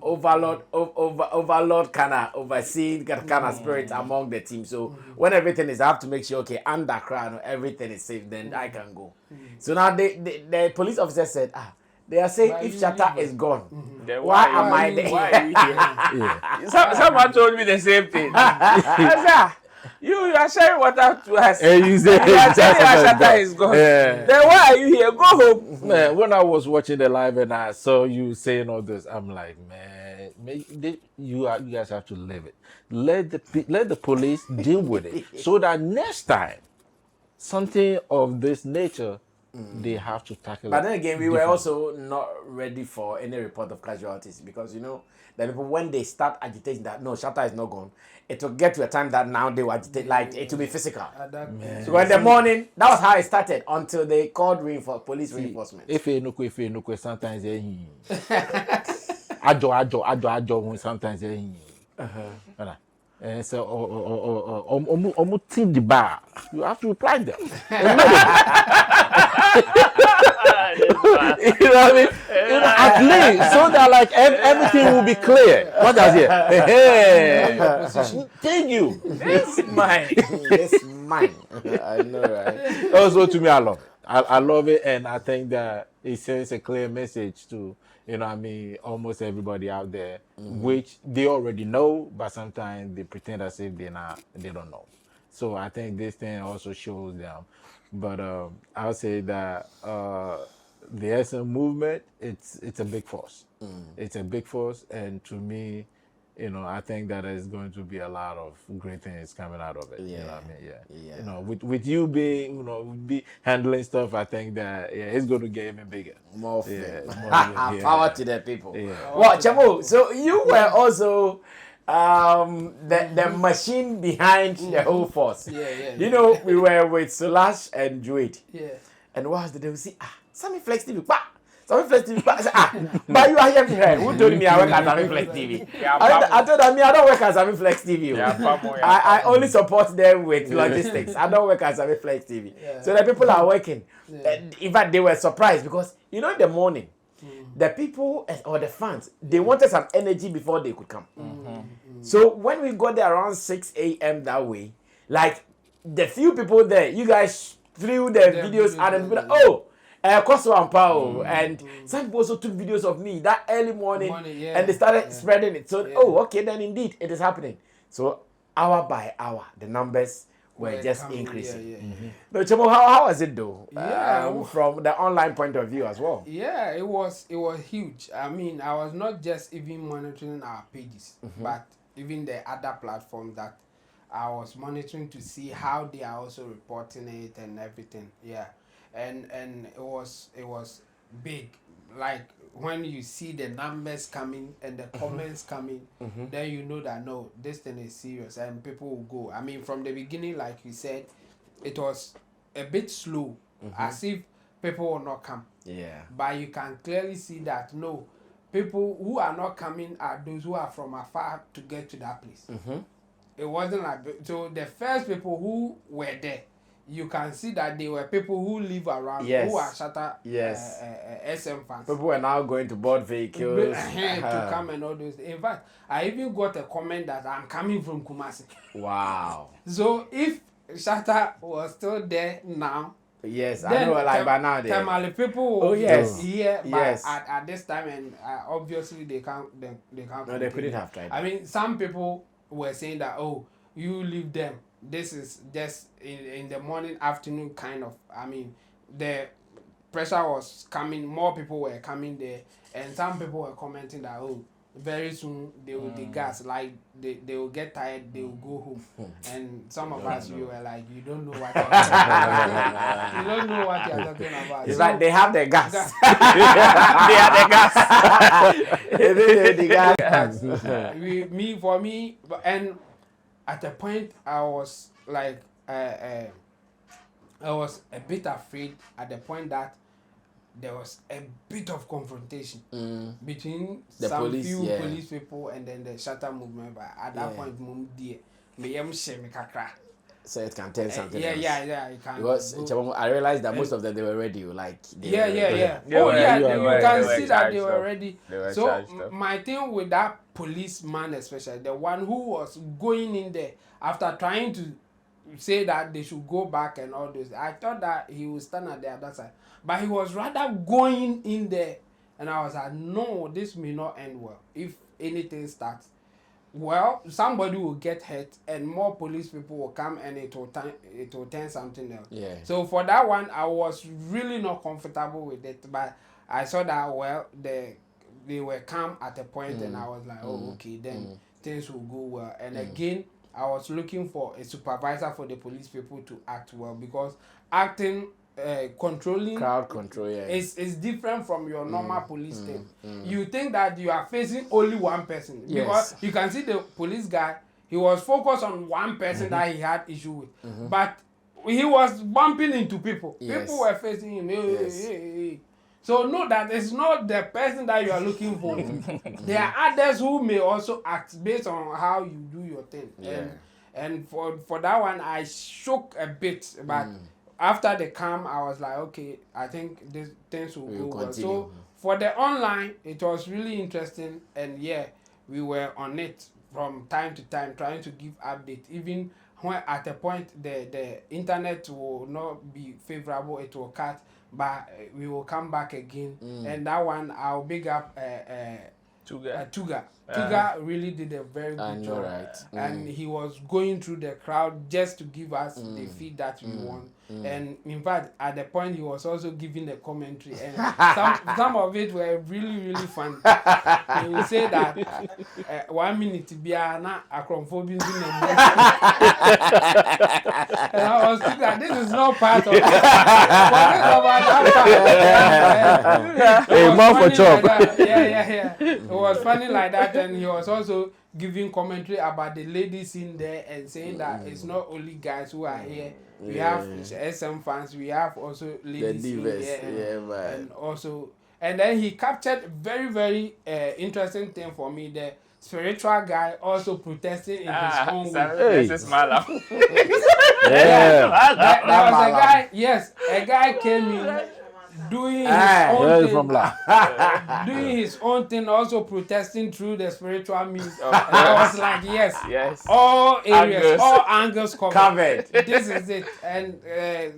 overlord kind of overseeing kind of spirit among the team. So when everything is, I have to make sure okay, underground, everything is safe. Then I can go. So now the police officer said, they are saying if Shatta is gone, Then why am I there? Why are you here? Someone told me the same thing. I said, you are sharing water to us. And you say, You are telling us Shatta is gone. Yeah. Then why are you here? Go home. Man, when I was watching the live and I saw you saying all this, I'm like, man, you guys have to live it. Let the police deal with it, so that next time something of this nature, they have to tackle it. But then again, we were also not ready for any report of casualties because you know the people when they start agitating that no, Shatta is not gone, it will get to a time that now they will agitate like it will be physical. So in the morning, that was how it started until they called police reinforcement. If you know, sometimes ajo sometimes and so the bar, you have to reply them. You know what I mean? You know, at least so that like everything will be clear. What does it? Hey, thank you. This mine. This mine. I know, right? Also, to me, I love it, and I think that it sends a clear message to, you know what I mean, almost everybody out there, which they already know, but sometimes they pretend as if they don't know. So I think this thing also shows them. But I'll say that the SM movement, it's a big force. It's a big force, and to me, you know, I think that there's going to be a lot of great things coming out of it. Yeah. You know what I mean? Yeah. Yeah. You know, with you being, you know, be handling stuff, I think that it's going to get even bigger. More Yeah. Power to the people. Yeah. Well, Chamo, so you were also the machine behind the whole force. You know, we were with Solash and Druid. Yeah. And what did they see? Sammy Flex TV. Sammy Flex TV. I said, but you are here. Who told me I work at Sammy Flex TV? I told them I don't work at Sammy Flex TV. I only support them with logistics. I don't work at Sammy Flex TV. Yeah. So the people are working. In fact, they were surprised because you know in the morning, the people or the fans, they wanted some energy before they could come. So when we got there around 6 a.m. that way, like the few people there, you guys threw the videos and people like, oh, Koso and Pao, and some people also took videos of me that early morning and they started spreading it. So, okay, then indeed it is happening. So hour by hour, the numbers were just increasing. But Chamo, how was it though? From the online point of view as well. Yeah, it was huge. I mean, I was not just even monitoring our pages, but even the other platforms that I was monitoring to see how they are also reporting it and everything. Yeah. And it was big. Like when you see the numbers coming and the comments coming, then you know that no, this thing is serious and people will go. I mean, from the beginning, like you said, it was a bit slow, as if people will not come. Yeah. But you can clearly see that no, people who are not coming are those who are from afar to get to that place. It wasn't like so. The first people who were there, you can see that they were people who live around, who are Shatta SM fans. People were now going to board vehicles to come and all those. In fact, I even got a comment that I'm coming from Kumasi. Wow. So if Shatta was still there now, yes, I know, like by now they. Tamale people will here, but at this time, and obviously they can't. They can't. No, they couldn't have tried. I mean, some people were saying that you leave them. This is just in the morning, afternoon kind of. I mean, the pressure was coming. More people were coming there, and some people were commenting that very soon they will degas, like they will get tired, they will go home. And some of us, we were like, you don't know what you're talking about. You don't know what you're talking about. It's like they have the gas. They are the gas. For me, and at a point I was like, I was a bit afraid at the point that there was a bit of confrontation between the some police people and then the Shatta movement. But at that point, me kakra. So it can turn something yeah, else. it can. Because I realized that most of them they were ready. Like Yeah. They Oh were- yeah, they you were- can they were see that they charged were up. ready. They were So charged up. my thing with that policeman, especially the one who was going in there after trying to say that they should go back and all this, I thought that he would stand at the other side, but he was rather going in there, and I was like, no, this may not end well if anything starts. Well, somebody will get hurt and more police people will come and it will turn something else. Yeah. So for that one, I was really not comfortable with it, but I saw that, well, they were calm at a point, and I was like, oh, okay, then things will go well. And again, I was looking for a supervisor for the police people to act well, because acting, controlling, Crowd control, yeah. is different from your normal police thing. You think that you are facing only one person, because you can see the police guy, he was focused on one person that he had issue with, but he was bumping into people. Yes. People were facing him. Yes. Hey. So know that it's not the person that you are looking for. There are others who may also act based on how you do your thing. Yeah. And for that one, I shook a bit, but after the calm, I was like, okay, I think these things will go well. So for the online, it was really interesting, and yeah, we were on it from time to time, trying to give updates. Even when at a point the internet will not be favorable, it will cut, but we will come back again. And that one, I'll big up Tuga. Tuga really did a very good job, right. and he was going through the crowd just to give us the feed that we want. And in fact, at the point, he was also giving the commentary, and some of it were really fun. He would say that 1 minute be na acrophobia, and I was thinking that this is not part of it. Hey, more for chop. Yeah. It was funny like that, and he was also giving commentary about the ladies in there and saying that it's not only guys who are here. We have SM fans. We have also ladies in there, and also, and then he captured very interesting thing for me. The spiritual guy also protesting in his own way. This is Malam. There was a guy. Yes, a guy came in doing his own thing. Doing his own thing, also protesting through the spiritual means. And I was like, yes, all areas, all angles covered. This is it. And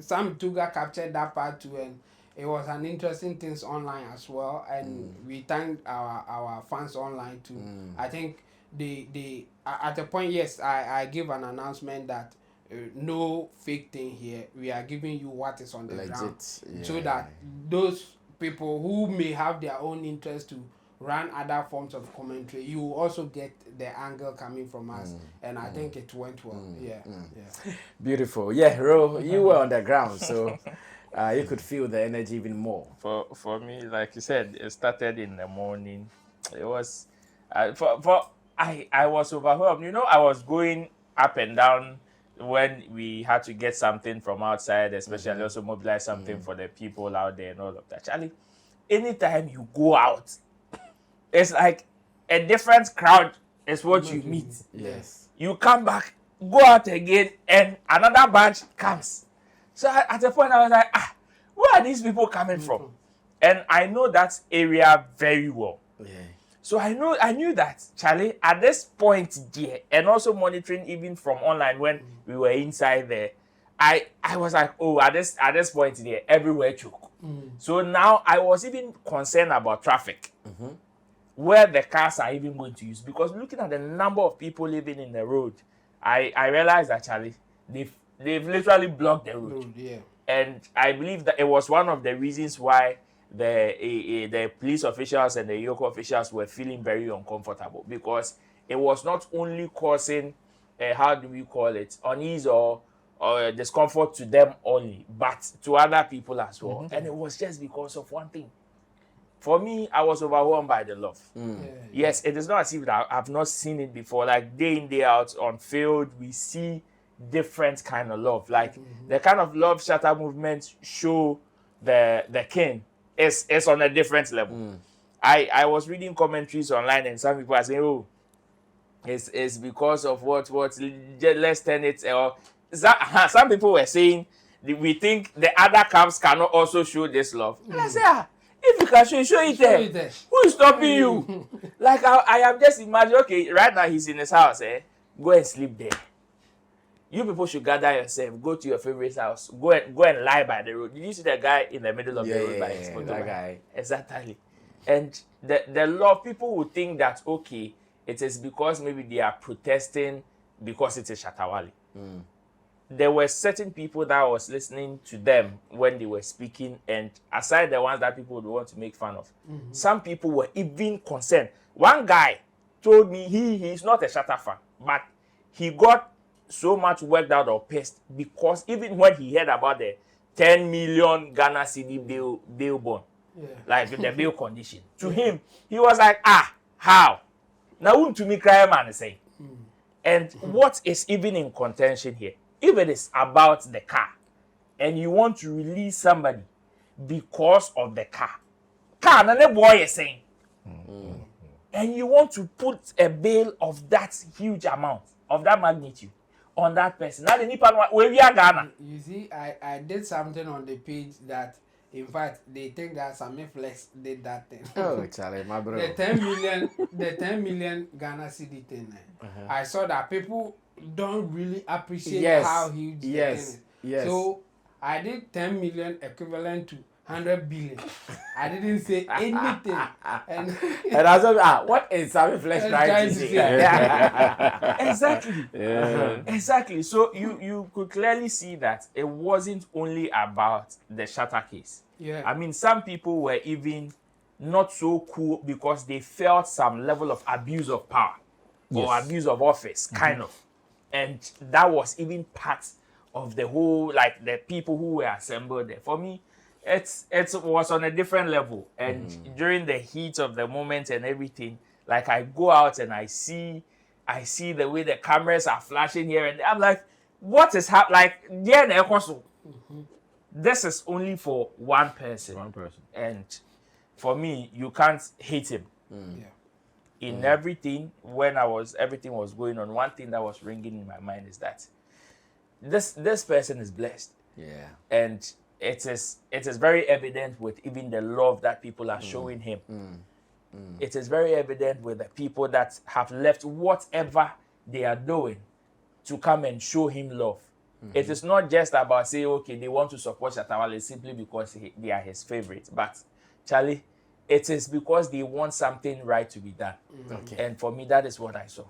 Sam Tuga captured that part too, and it was an interesting things online as well. And we thank our fans online too. I think they at the point, yes, I give an announcement that no fake thing here. We are giving you what is on the ground, so that those people who may have their own interest to run other forms of commentary, you will also get the angle coming from us. And I think it went well. Yeah. Beautiful. Yeah, Ro, you were on the ground, so you could feel the energy even more. For me, like you said, it started in the morning. It was I was overwhelmed. You know, I was going up and down when we had to get something from outside, especially also mobilize something for the people out there and all of that. Charlie, anytime you go out, it's like a different crowd is what you meet. Yes. You come back, go out again, and another batch comes. So at a point I was like, where are these people coming from? And I know that area very well. Yeah. So I knew that, Charlie, at this point there, and also monitoring even from online when we were inside there, I was like, oh, at this point there, everywhere choke. So now I was even concerned about traffic, where the cars are even going to use, because looking at the number of people living in the road, I realized that, Charlie, they've literally blocked the road. And I believe that it was one of the reasons why the police officials and the EOCO officials were feeling very uncomfortable, because it was not only causing how do we call it, unease or discomfort to them only, but to other people as well. And it was just because of one thing. For me, I was overwhelmed by the love. Yes, it is not as if that I've not seen it before. Like day in, day out on field, we see different kind of love. Like the kind of love Shatta movement show the king is on a different level. I was reading commentaries online, and some people are saying, oh, it's because of what let's turn it, or some people were saying we think the other camps cannot also show this love. And I say, if you can show it there. Who is stopping you? Like I have just imagined, okay, right now he's in his house, go and sleep there. You people should gather yourself, go to your favorite house, go and lie by the road. Did you see the guy in the middle of the road by his motorbike? That guy. Exactly. And the law, people would think that, okay, it is because maybe they are protesting because it is Shatta Wale. There were certain people that was listening to them when they were speaking, and aside the ones that people would want to make fun of, some people were even concerned. One guy told me he's not a Shatta fan, but he got so much worked out or pissed because even when he heard about the 10 million Ghana cedi bail bond, like the bail condition, to him, he was like, how? Now, to me, cry man say. And what is even in contention here? If it is about the car, and you want to release somebody because of the car, and the boy is saying, and you want to put a bail of that huge amount, of that magnitude, on that person. Now the Nipan where we are Ghana. You see, I did something on the page that, in fact, they think that Sammy Flex did that thing. Oh, Charlie, my brother. the 10 million Ghana cedi thing. I saw that people don't really appreciate how huge the thing is. Yes. So I did 10 million equivalent to 100 billion. I didn't say anything. And I said, what is Sammy Flex trying to say? Exactly. Exactly. So you could clearly see that it wasn't only about the Shatta case. Yeah. I mean, some people were even not so cool because they felt some level of abuse of power or abuse of office, kind of. And that was even part of the whole, like the people who were assembled there. For me, it was on a different level. And during the heat of the moment and everything, like I go out and I see the way the cameras are flashing here, and I'm like, what is happening? Like, this is only for one person. And for me, you can't hate him. In everything, when everything was going on, one thing that was ringing in my mind is that this person is blessed. And it is very evident with even the love that people are showing him. It is very evident with the people that have left whatever they are doing to come and show him love. It is not just about saying, okay, they want to support Shatta Wale simply because they are his favorites. But, Charlie, it is because they want something right to be done. And for me, that is what I saw.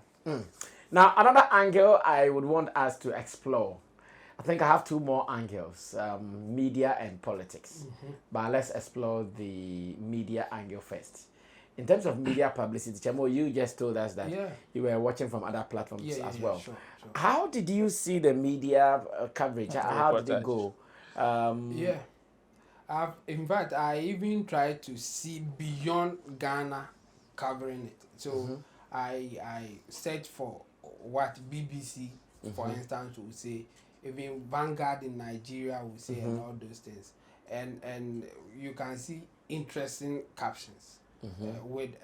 Now, another angle I would want us to explore. I think I have two more angles, media and politics. But let's explore the media angle first. In terms of media publicity, Chamo, you just told us that you were watching from other platforms as well. Sure. How did you see the media coverage? How did it go? In fact, I even tried to see beyond Ghana covering it. So I searched for what BBC, for instance, would say. Even Vanguard in Nigeria would say, and all those things. And you can see interesting captions,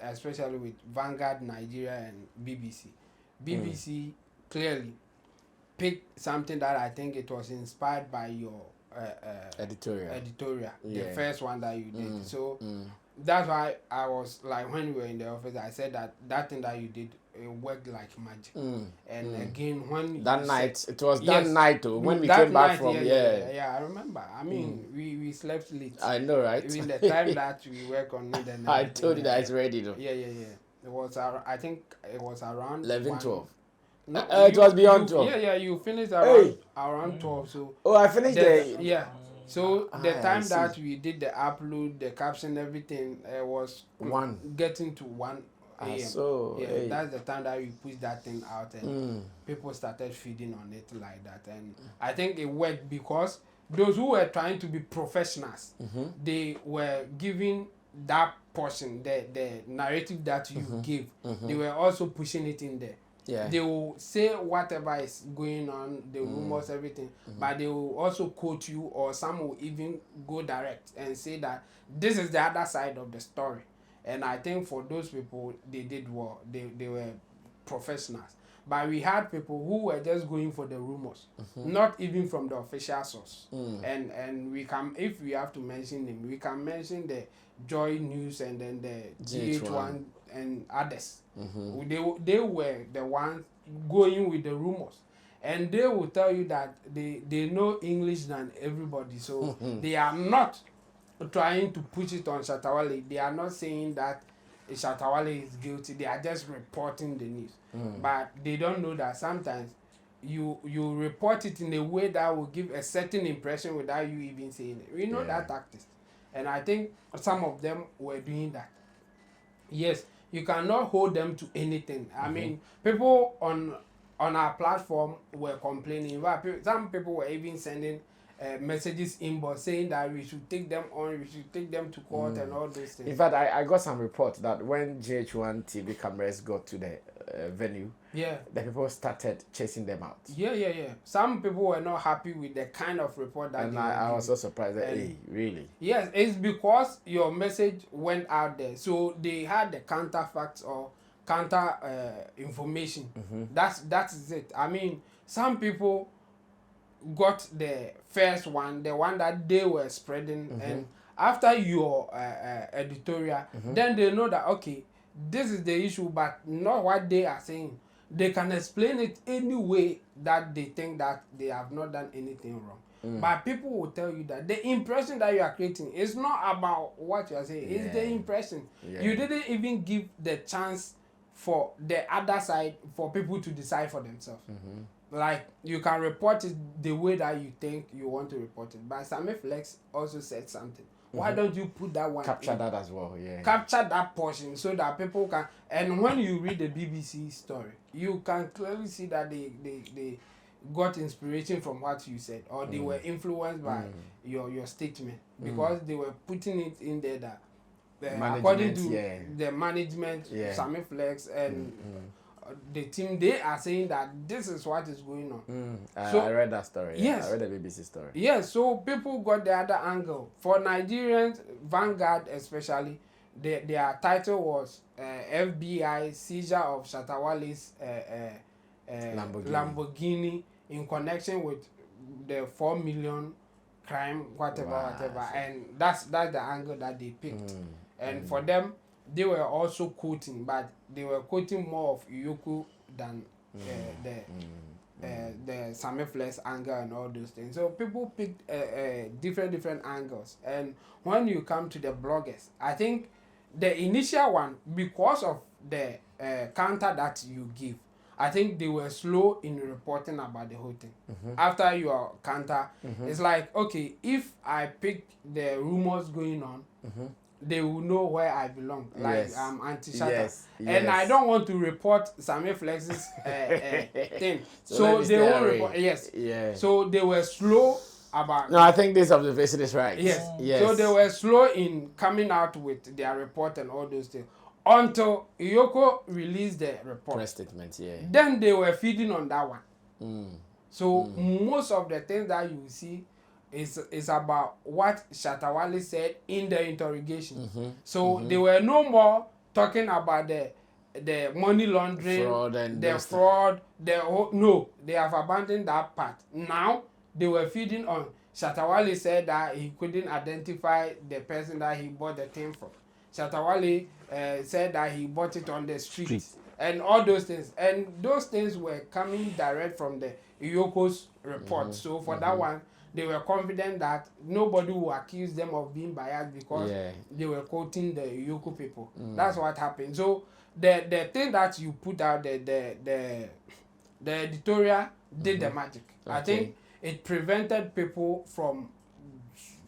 especially with Vanguard Nigeria and BBC. BBC clearly picked something that I think it was inspired by your editorial, the first one that you did. So that's why I was like, when we were in the office, I said that thing that you did, it worked like magic. And again, when that night, it was that night too, when we came back from I remember. I mean, we slept late. I know, right? Even the time that we work on it, and I told you that it's ready though. It was I think it was around 11, 12. No, it was beyond 12. You finished around 12. So I finished the So the time that we did the upload, the caption, everything, was getting to 1 a.m. That's the time that we pushed that thing out, and people started feeding on it like that. And I think it worked because those who were trying to be professionals, they were giving that portion, the narrative that you give, they were also pushing it in there. They will say whatever is going on, the rumors, everything, but they will also quote you, or some will even go direct and say that this is the other side of the story. And I think for those people, they did well. They were professionals. But we had people who were just going for the rumors, not even from the official source. And we can, if we have to mention them, we can mention the Joy News and then the GH1 and others. They were the ones going with the rumors. And they will tell you that they know English than everybody. So they are not trying to push it on Shatta Wale. They are not saying that Shatta Wale is guilty. They are just reporting the news. But they don't know that sometimes you report it in a way that will give a certain impression without you even saying it. We know that tactics. And I think some of them were doing that. Yes, you cannot hold them to anything. I mean, people on our platform were complaining. Some people were even sending messages inbox saying that we should take them on, we should take them to court and all those things. In fact, I got some report that when GH1 TV cameras got to the venue, the people started chasing them out. Some people were not happy with the kind of report that and I was so surprised that, hey, really? Yes, it's because your message went out there. So they had the counterfacts or counter information. That is it. I mean, some people got the first one, the one that they were spreading, and after your editorial, then they know that, okay, this is the issue, but not what they are saying. They can explain it any way that they think that they have not done anything wrong. But people will tell you that the impression that you are creating is not about what you are saying. It's the impression. You didn't even give the chance for the other side for people to decide for themselves. Like, you can report it the way that you think you want to report it. But Sammy Flex also said something. Why don't you put that one capture that as well? Capture that portion so that people can. And when you read the BBC story, you can clearly see that they got inspiration from what you said, or they were influenced by your statement, because they were putting it in there that according to the management, Sammy Flex and the team, they are saying that this is what is going on. So, I read that story. Yes, I read the BBC story. Yes, so people got the other angle. For Nigerians, Vanguard especially, their title was FBI seizure of Shatta Wale's Lamborghini in connection with the 4 million crime, whatever. And that's the angle that they picked. And for them, they were also quoting, but they were quoting more of EOCO than the Sammy Flex angle and all those things. So people picked different angles. And when you come to the bloggers, I think the initial one, because of the counter that you give, I think they were slow in reporting about the whole thing. After your counter, it's like, okay, if I pick the rumors going on, they will know where I belong. Like, I'm anti-Shatta. And I don't want to report Sammy Flex's thing. So they won't report. So they were slow about. No, I think this observation is right. Yes. So they were slow in coming out with their report and all those things. Until EOCO released the report. Press statement, Then they were feeding on that one. So most of the things that you see is about what Shatta Wale said in the interrogation. So they were no more talking about the money laundering, fraud, no, they have abandoned that part. Now they were feeding on Shatta Wale said that he couldn't identify the person that he bought the thing from. Shatta Wale said that he bought it on the street. And all those things. And those things were coming direct from the EOCO's report. So for that one, they were confident that nobody will accuse them of being biased because they were quoting the EOCO people. That's what happened. So the thing that you put out, the editorial did the magic. I think it prevented people from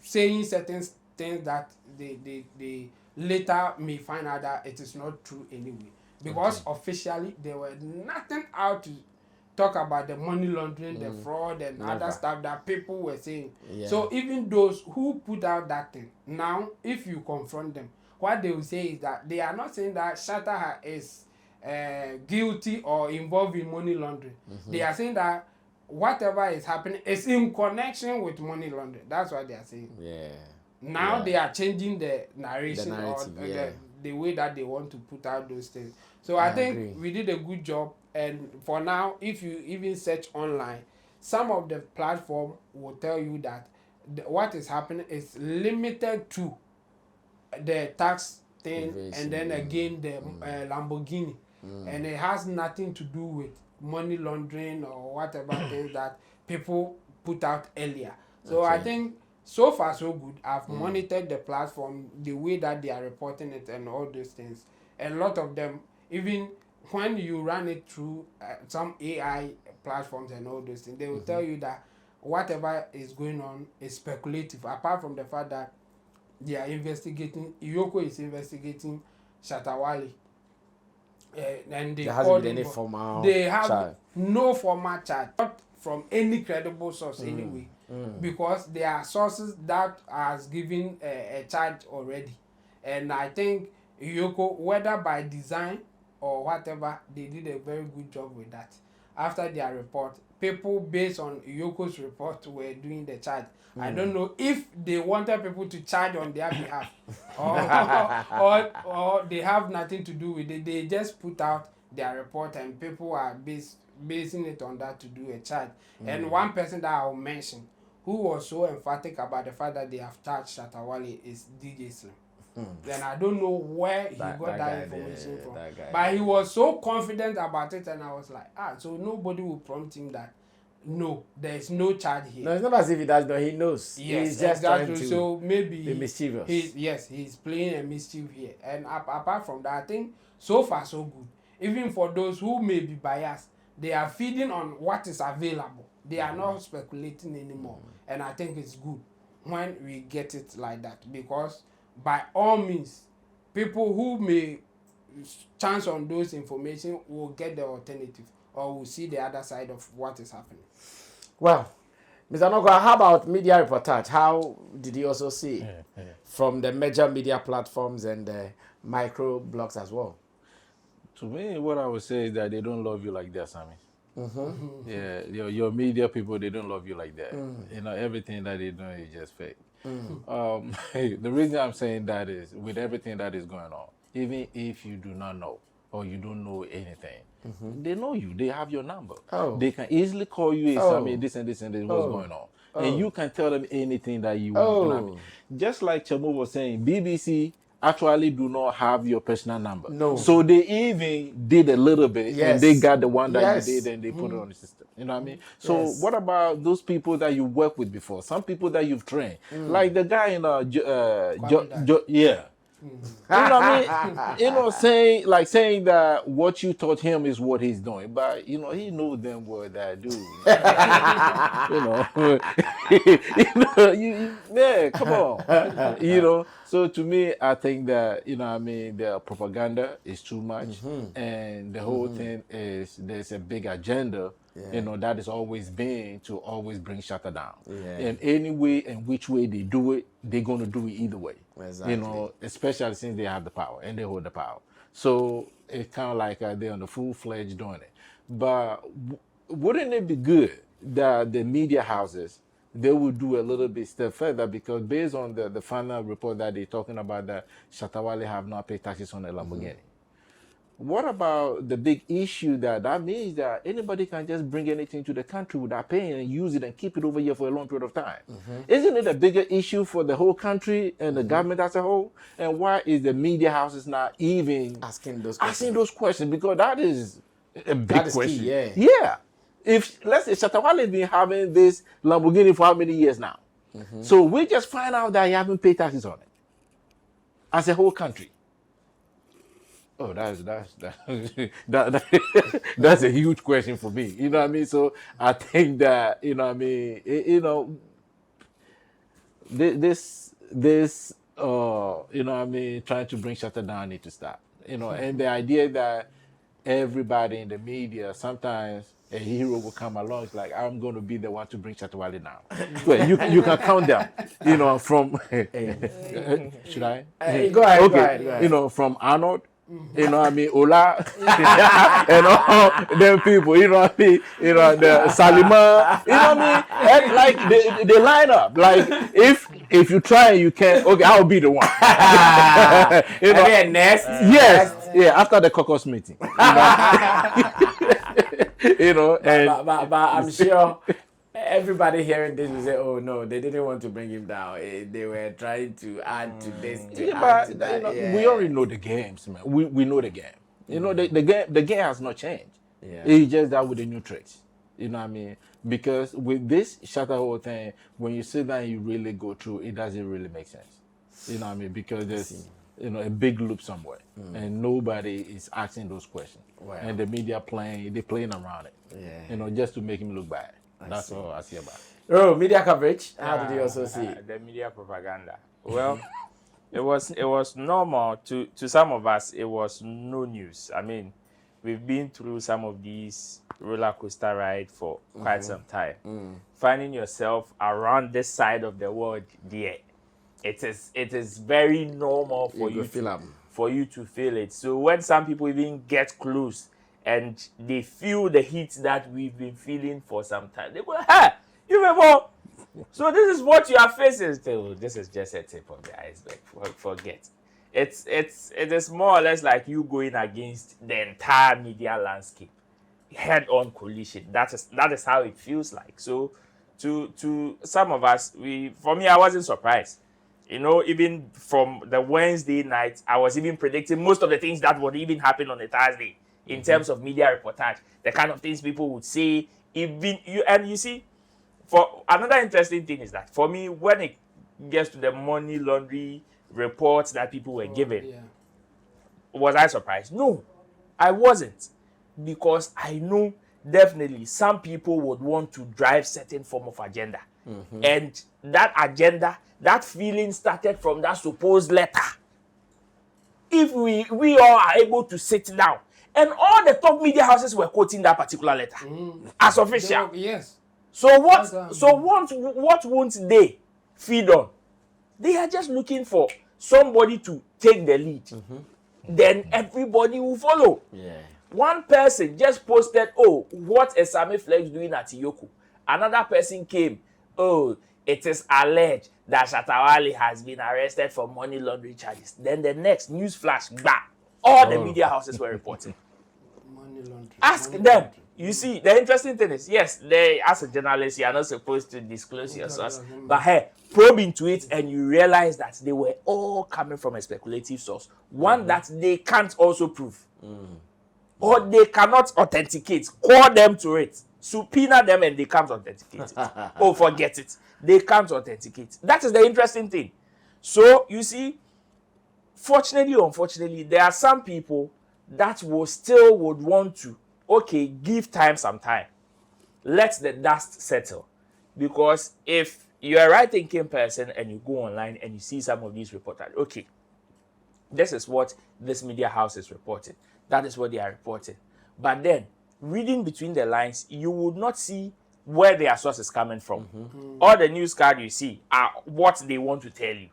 saying certain things that they later may find out that it is not true anyway. Because officially there was nothing out to talk about the money laundering, the fraud and other stuff that people were saying. So even those who put out that thing, now if you confront them, what they will say is that they are not saying that Shatta is guilty or involved in money laundering. They are saying that whatever is happening is in connection with money laundering. That's what they are saying. Now they are changing the narration or the way that they want to put out those things. So I think we did a good job, And for now, if you even search online, some of the platform will tell you that what is happening is limited to the tax thing, and then again the Lamborghini, and it has nothing to do with money laundering or whatever things that people put out earlier. So I think so far so good. I've monitored the platform, the way that they are reporting it and all those things. A lot of them, even when you run it through some AI platforms and all those things, they will tell you that whatever is going on is speculative, apart from the fact that they are investigating, EOCO is investigating Shatta Wale. And they hasn't been any formal they have charge. no formal charge, not from any credible source anyway, because there are sources that has given a charge already. And I think EOCO, whether by design or whatever, they did a very good job with that. After their report, people based on EOCO's report were doing the charge. I don't know if they wanted people to charge on their behalf or they have nothing to do with it. They just put out their report and people are basing it on that to do a charge. And one person that I'll mention who was so emphatic about the fact that they have charged Shatta Wale is DJ Slim. Then I don't know where he got that information from. But he was so confident about it, and I was like, so nobody will prompt him that no, there is no charge here. No, it's not as if he does, but he knows. Yes, he's just exactly. trying to So maybe be mischievous. He's playing a mischief here. And apart from that, I think so far so good. Even for those who may be biased, they are feeding on what is available. They are not speculating anymore. And I think it's good when we get it like that, because by all means, people who may chance on those information will get the alternative or will see the other side of what is happening. Well, Mr. Nokwa, how about media reportage? How did you also see from the major media platforms and the micro blogs as well? To me, what I would say is that they don't love you like that, Sammy. Yeah, your media people, they don't love you like that. You know, everything that they do is just fake. The reason I'm saying that is with everything that is going on, even if you do not know or you don't know anything, they know you. They have your number. They can easily call you, hey, Sammy, this and this and this, what's going on. And you can tell them anything that you want. You know what I mean? Just like Chamo was saying, BBC actually do not have your personal number. No. So they even did a little bit, and they got the one that you did and they put it on the system. You know what I mean? So what about those people that you worked with before? Some people that you've trained, like the guy in you know what I mean? You know, saying that what you taught him is what he's doing, but you know he knows them well that dude. Man, come on. You know. So to me, I think that, you know what I mean, the propaganda is too much, and the whole thing is there's a big agenda. You know, that is always been to always bring Shatta down. And any way and which way they do it, they're going to do it either way. Exactly. You know, especially since they have the power and they hold the power. So it's kind of like they're on the full-fledged doing it. But wouldn't it be good that the media houses, they would do a little bit step further, because based on the final report that they're talking about, that Shatta Wale have not paid taxes on a Lamborghini. What about the big issue that means that anybody can just bring anything to the country without paying and use it and keep it over here for a long period of time? Isn't it a bigger issue for the whole country and the government as a whole? And why is the media houses not even asking those questions? Because that is a big question. Key, yeah. If let's say Shatta Wale has been having this Lamborghini for how many years now? So we just find out that he haven't paid taxes on it as a whole country. Oh, that's a huge question for me. You know what I mean? So I think that, you know what I mean, this you know what I mean, trying to bring Shatta down need to stop. You know, and the idea that everybody in the media, sometimes a hero will come along, it's like, I'm going to be the one to bring Shatta Wale down. Well, you can count them, you know, from should I? Go ahead. Okay, go ahead. You know, from Arnold. You know what I mean, Ola, and all them people, you know what I mean, you know, the Salima, you know what I mean, and like they line up. Like if you try and you can't, okay, I'll be the one. You know, next. Yes, yeah, after the caucus meeting. You know? you know, but I'm sure everybody hearing this will say, "Oh no, they didn't want to bring him down. They were trying to add to this, to yeah, add but to that." we already know the games, man. We know the game. You know, the game has not changed. Yeah. It's just that with the new tricks. You know what I mean? Because with this Shatta Wale thing, when you sit down and you really go through, it doesn't really make sense. You know what I mean? Because there's a big loop somewhere, and nobody is asking those questions. Wow. And the media they're playing around it. Yeah. You know, just to make him look bad. That's all I see about it. Oh, media coverage. How did you also see the media propaganda? Well, it was normal to some of us. It was no news. I mean, we've been through some of these roller coaster ride for quite some time. Finding yourself around this side of the world, dear, it is very normal for you to feel it. So when some people even get close and they feel the heat that we've been feeling for some time, they go, "Hey, you remember? So this is what you are facing." So this is just a tip of the iceberg. Forget. It is more or less like you going against the entire media landscape, head-on collision. That is how it feels like. So to some of us, for me, I wasn't surprised. You know, even from the Wednesday night, I was even predicting most of the things that would even happen on the Thursday in terms of media reportage, the kind of things people would say. You see, for another interesting thing is that for me, when it gets to the money laundry reports that people were given, was I surprised? No, I wasn't, because I know definitely some people would want to drive certain form of agenda, and that agenda, that feeling started from that supposed letter. If we all are able to sit down, and all the top media houses were quoting that particular letter as official. Yes. So what won't they feed on? They are just looking for somebody to take the lead. Then everybody will follow. Yeah. One person just posted, "Oh, what is Sammy Flex doing at EOCO?" Another person came, "Oh, it is alleged that Shatta Wale has been arrested for money laundering charges." Then the next news flash, blah, all the media houses were reporting. Money laundering. Ask them. You see, the interesting thing is, yes, as a journalist, you are not supposed to disclose your source. But hey, probe into it and you realize that they were all coming from a speculative source. One that they can't also prove. Or they cannot authenticate. Call them to it. Subpoena them and they can't authenticate it. Oh, forget it. They can't authenticate. That is the interesting thing. So, you see, fortunately or unfortunately, there are some people that would want to, okay, give time some time. Let the dust settle. Because if you're a right-thinking person and you go online and you see some of these reporters, okay, this is what this media house is reporting. That is what they are reporting. But then, reading between the lines, you would not see where their source is coming from. All the news card you see are what they want to tell you.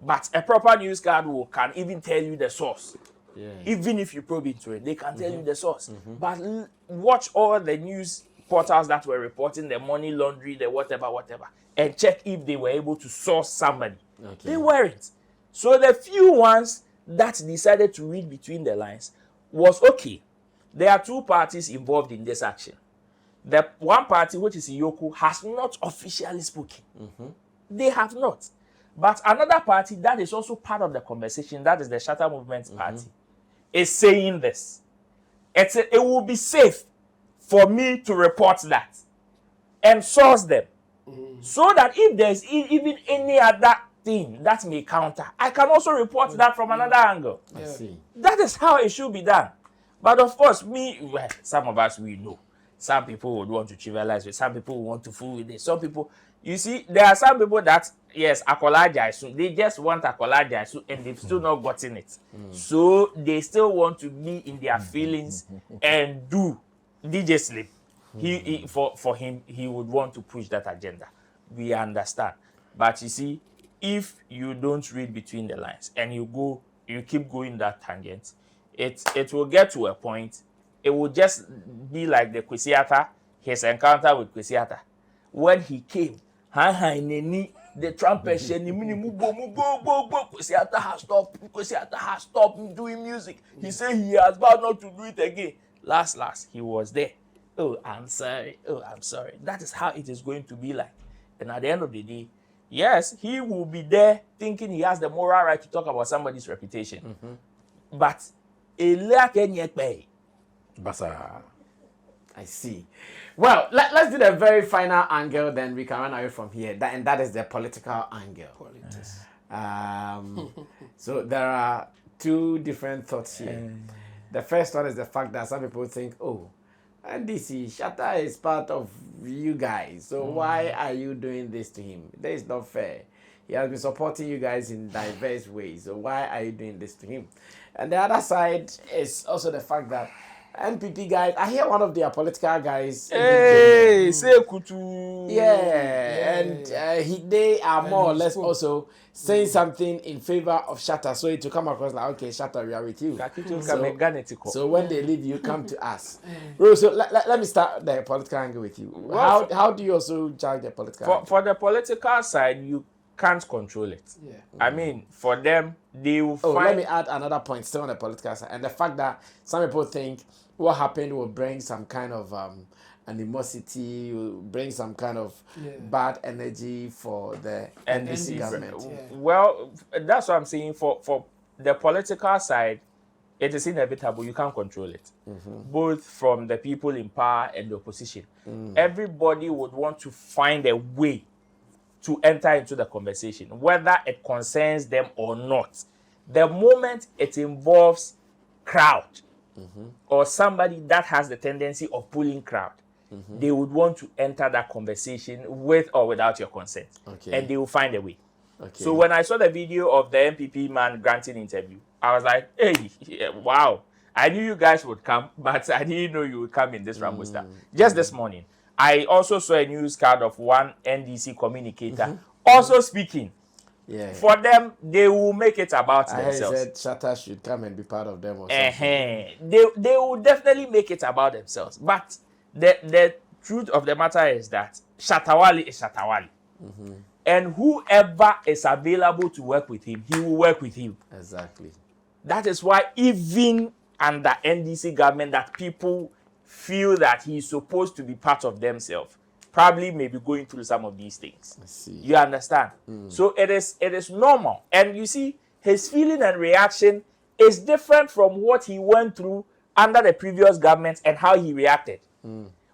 But a proper news card can even tell you the source. Yeah. Even if you probe into it, they can tell you the source. But watch all the news portals that were reporting the money laundry, the whatever, and check if they were able to source somebody. They weren't. So the few ones that decided to read between the lines was, okay, there are two parties involved in this action. The one party, which is EOCO, has not officially spoken. They have not. But another party that is also part of the conversation, that is the Shatta Movement Party, is saying this. It will be safe for me to report that and source them. So that if there's even any other thing that may counter, I can also report that from another angle. I see. That is how it should be done. But of course, some of us, we know. Some people would want to trivialize it. Some people want to fool with it. Some people, you see, there are some people that, yes, Akolaja, they just want Akolaja, and they've still not gotten it. So they still want to be in their feelings and do DJ Sleep. For him, he would want to push that agenda. We understand. But you see, if you don't read between the lines and you keep going that tangent, it will get to a point. It will just be like the Kwesiata, his encounter with Kwesiata. When he came, the trumpet, Kwesiata has stopped doing music. He said he has vowed not to do it again. last, he was there. Oh, I'm sorry. Oh, I'm sorry. That is how it is going to be like. And at the end of the day, yes, he will be there thinking he has the moral right to talk about somebody's reputation. But Basa. I see. Well, let's do the very final angle, then we can run away from here. And that is the political angle. Politics. So there are two different thoughts here. The first one is the fact that some people think, oh, NDC, Shatta is part of you guys. So why are you doing this to him? That is not fair. He has been supporting you guys in diverse ways. So why are you doing this to him? And the other side is also the fact that NPP guys, I hear one of their political guys. Hey, say Kutu. Yeah, and they are more or less also saying something in favor of Shatta. So it will come across like, okay, Shatta, we are with you. So when they leave, you come to us. So let me start the political angle with you. Well, how do you also judge the political angle? For the political side, you can't control it. Yeah. I mean, for them, they will find... let me add another point still on the political side. And the fact that some people think what happened will bring some kind of animosity, will bring some kind of bad energy for the NDC government. Well, that's what I'm saying. For the political side, it is inevitable. You can't control it. Both from the people in power and the opposition. Everybody would want to find a way to enter into the conversation, whether it concerns them or not. The moment it involves crowd or somebody that has the tendency of pulling crowd, they would want to enter that conversation with or without your consent. And they will find a way. So when I saw the video of the MPP man granting interview, I was like, hey, wow. I knew you guys would come, but I didn't know you would come in this Rambo style. Just this morning, I also saw a news card of one NDC communicator also speaking. For them, they will make it about themselves. I said Shatta should come and be part of them or something. They will definitely make it about themselves. But the truth of the matter is that Shatta Wale is Shatta Wale. And whoever is available to work with him, he will work with him. Exactly. That is why even under NDC government that people feel that he is supposed to be part of themselves, probably maybe going through some of these things. I see. You understand? So it is normal. And you see, his feeling and reaction is different from what he went through under the previous government and how he reacted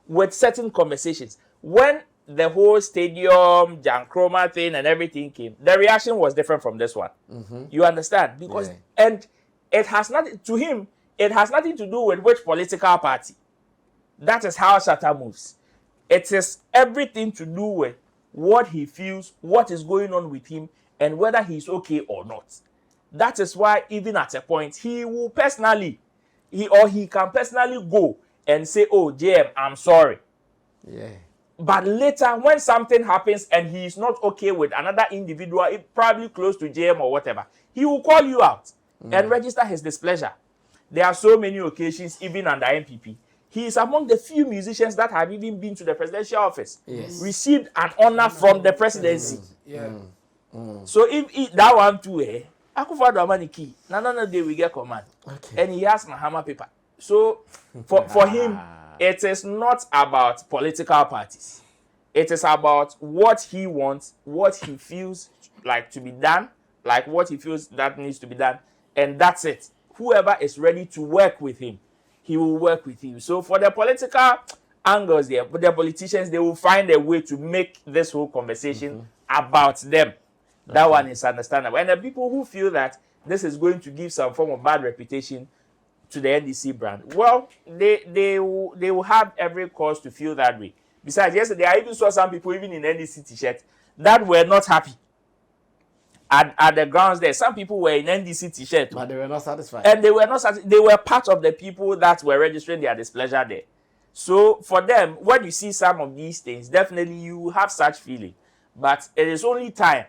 with certain conversations. When the whole stadium, Jan Chroma thing and everything came, the reaction was different from this one. You understand? Because and it has nothing to him, it has nothing to do with which political party. That is how Shatta moves. It is everything to do with what he feels, what is going on with him, and whether he's okay or not. That is why even at a point, he will personally, he can personally go and say, oh, JM, I'm sorry. But later, when something happens and he is not okay with another individual, probably close to JM or whatever, he will call you out and register his displeasure. There are so many occasions, even under MPP. He is among the few musicians that have even been to the presidential office, received an honor from the presidency. So if that one too, Akufo-Addo Amaniki, no day we get command, and he has Mahama paper. So for him, it is not about political parties. It is about what he wants, what he feels like to be done, like what he feels that needs to be done, and that's it. Whoever is ready to work with him, he will work with you. So for the political angles there, but the politicians, they will find a way to make this whole conversation about them. That one is understandable. And the people who feel that this is going to give some form of bad reputation to the NDC brand, well, they will have every cause to feel that way. Besides, yesterday I even saw some people, even in NDC t-shirt, that were not happy. At the grounds there, some people were in NDC t-shirt, but they were not satisfied. And they were not satisfied. They were part of the people that were registering their displeasure there. So for them, when you see some of these things, definitely you have such feeling. But it is only time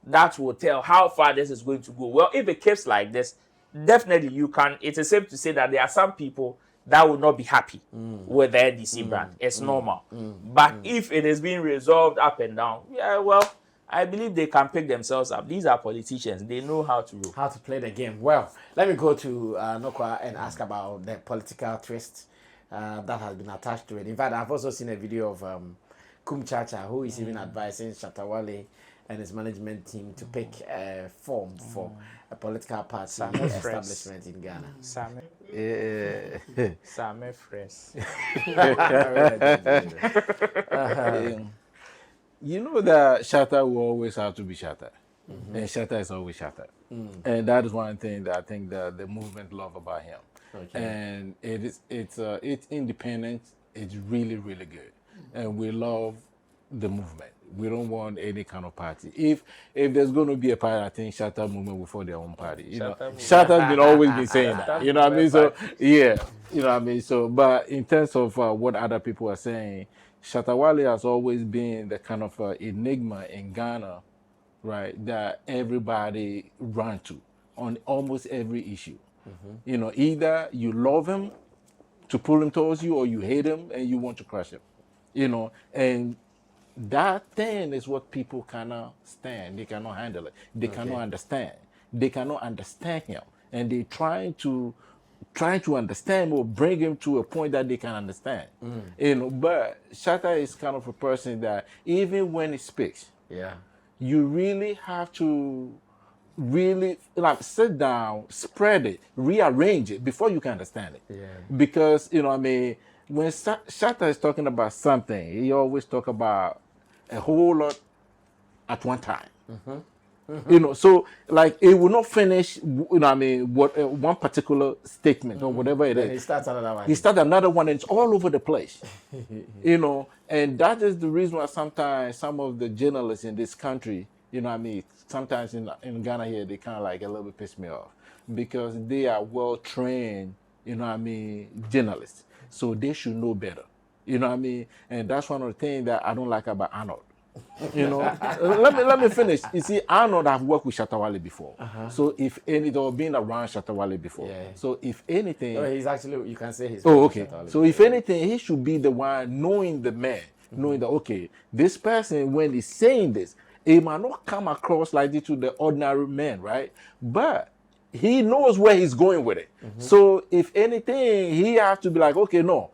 that will tell how far this is going to go. Well, if it keeps like this, definitely you can. It is safe to say that there are some people that will not be happy with the NDC brand. It's normal. But if it is being resolved up and down, yeah, well, I believe they can pick themselves up. These are politicians. They know how to roll. How to play the game. Well, let me go to Nokwa and ask about the political twist that has been attached to it. In fact, I've also seen a video of Chacha, who is even advising Shatta Wale and his management team to pick a form for a political party establishment in Ghana. Sammy. Sammy Fresh. You know that Shatta will always have to be Shatta. And Shatta is always Shatta. And that is one thing that I think that the movement love about him. Okay. And it's independent. It's really, really good. And we love the movement. We don't want any kind of party. If there's going to be a party, I think Shatta movement will form their own party. You know, Shatta's been always been saying that. You know what I mean? So yeah, you know what I mean. So, but in terms of what other people are saying, Shatta Wale has always been the kind of enigma in Ghana, right? That everybody run to on almost every issue. You know, either you love him to pull him towards you, or you hate him and you want to crush him. You know, and that thing is what people cannot stand. They cannot handle it. They cannot understand. They cannot understand him, and they trying to understand or bring him to a point that they can understand. You know, but Shatta is kind of a person that even when he speaks, you really have to really like sit down, spread it, rearrange it before you can understand it. Because you know, I mean, when Shatta is talking about something, he always talk about a whole lot at one time. You know, so like it will not finish. You know, I mean, what one particular statement or whatever it is. He starts another one. He starts another one, and it's all over the place. You know, and that is the reason why sometimes some of the journalists in this country, you know, what I mean, sometimes in Ghana here, they kind of like a little bit piss me off because they are well trained. You know, what I mean, journalists, so they should know better. You know what I mean? And that's one of the things that I don't like about Arnold. You know, let me finish. You see, Arnold have worked with Shatta Wale before. So if anything, or been around Shatta Wale before. So if anything, he's actually, you can say he's. Oh, okay. So if anything, he should be the one knowing the man, knowing that okay, this person when he's saying this, it might not come across like this to the ordinary man, right? But he knows where he's going with it. So if anything, he has to be like, okay, no.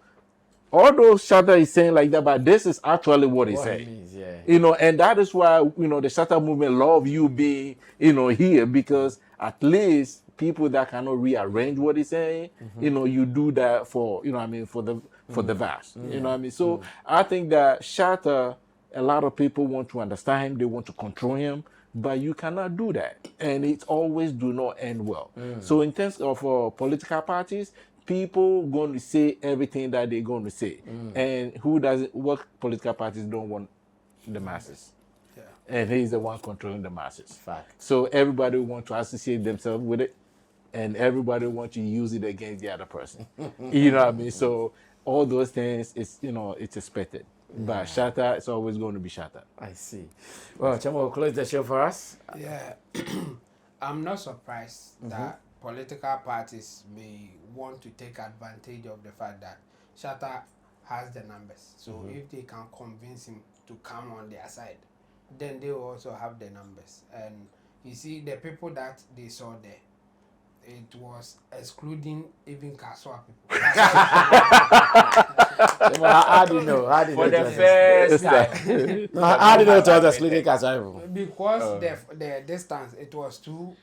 Although Shatta is saying like that, but this is actually what he's saying. You know, and that is why, you know, the Shatta movement love you being, you know, here, because at least people that cannot rearrange what he's saying, you know, you do that for, you know what I mean, for the vast. You know what I mean? So I think that Shatta, a lot of people want to understand him, they want to control him, but you cannot do that. And it always do not end well. So in terms of political parties, people going to say everything that they're going to say. And what political parties don't want? The masses. And he's the one controlling the masses. Fact. So everybody want to associate themselves with it, and everybody want to use it against the other person. You know what I mean? So all those things, it's, you know, it's expected. But Shatta is always going to be Shatta. I see. Well, Chamo will close the show for us. Yeah. I'm not surprised that political parties may want to take advantage of the fact that Shatta has the numbers. So if they can convince him to come on their side, then they will also have the numbers. And you see, the people that they saw there, it was excluding even Kaswa people. How do you know? How do you know? For the first time. How do you know it was excluding Kaswa people? Because the distance, it was too.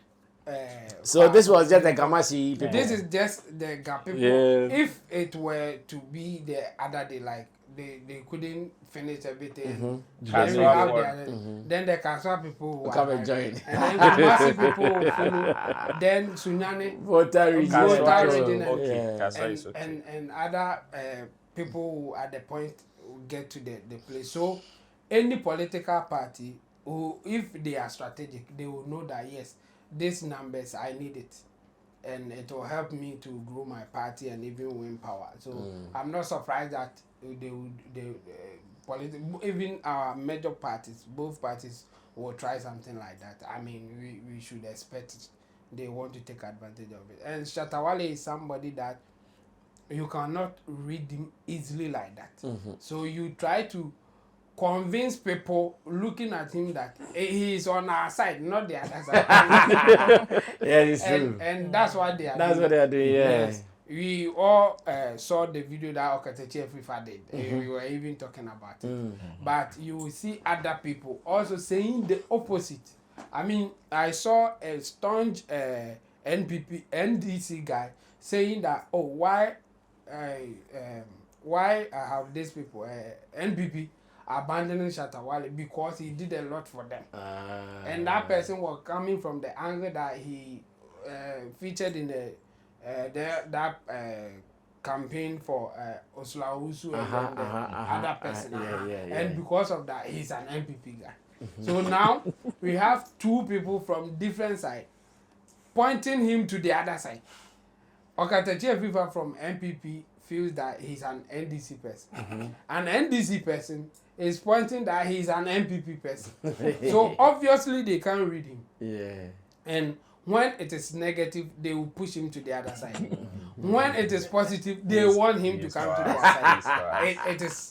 So this was just the Gamashi people. This is just the Ga people. Yeah. If it were to be the other day, like they couldn't finish everything. Then the Kaswa people will come and join. And then Gamashi people will follow. Then Sunyani, Voter region, and other people who at the point will get to the place. So any political party who, if they are strategic, they will know that yes, these numbers, I need it, and it will help me to grow my party and even win power. So I'm not surprised that even our major parties, both parties will try something like that. I mean, we should expect it. They want to take advantage of it. And Shatta Wale is somebody that you cannot read him easily like that. So you try to convince people looking at him that he is on our side, not the other side. Yeah, it's true. And that's what they are doing. That's what they are doing, yeah. Yes. we all saw the video that Okatechi FIFA did. We were even talking about it. But you will see other people also saying the opposite. I mean, I saw a staunch NDC guy saying that, oh, why have these people, NPP, abandoning Shatta Wale because he did a lot for them. And that person was coming from the angle that he featured in the campaign for Oslawusu and the other person. And because of that, he's an MPP guy. So now we have two people from different sides pointing him to the other side. Okatechi FIFA from MPP feels that he's an NDC person. An NDC person is pointing that he's an MPP person. So obviously they can't read him. And when it is negative, they will push him to the other side. When it is positive, they want him to come to the other side.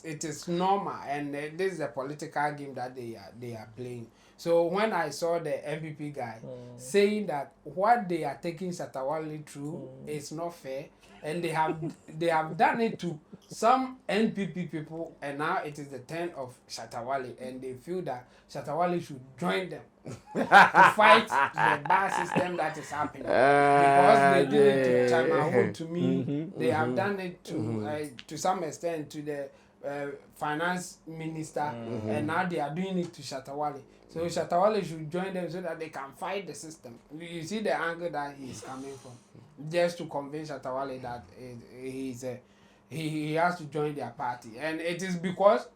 It is normal, and this is a political game that they are playing. So when I saw the MPP guy saying that what they are taking Shatta Wale through is not fair, and they have done it to some NPP people, and now it is the turn of Shatta Wale, and they feel that Shatta Wale should join them to fight the bar system that is happening. Because they did it to Chamahu, to me, they have done it to some extent to the finance minister, and now they are doing it to Shatta Wale. So Shatta Wale should join them so that they can fight the system. You see the angle that he is coming from, just to convince Shatta Wale that he has to join their party, and it is because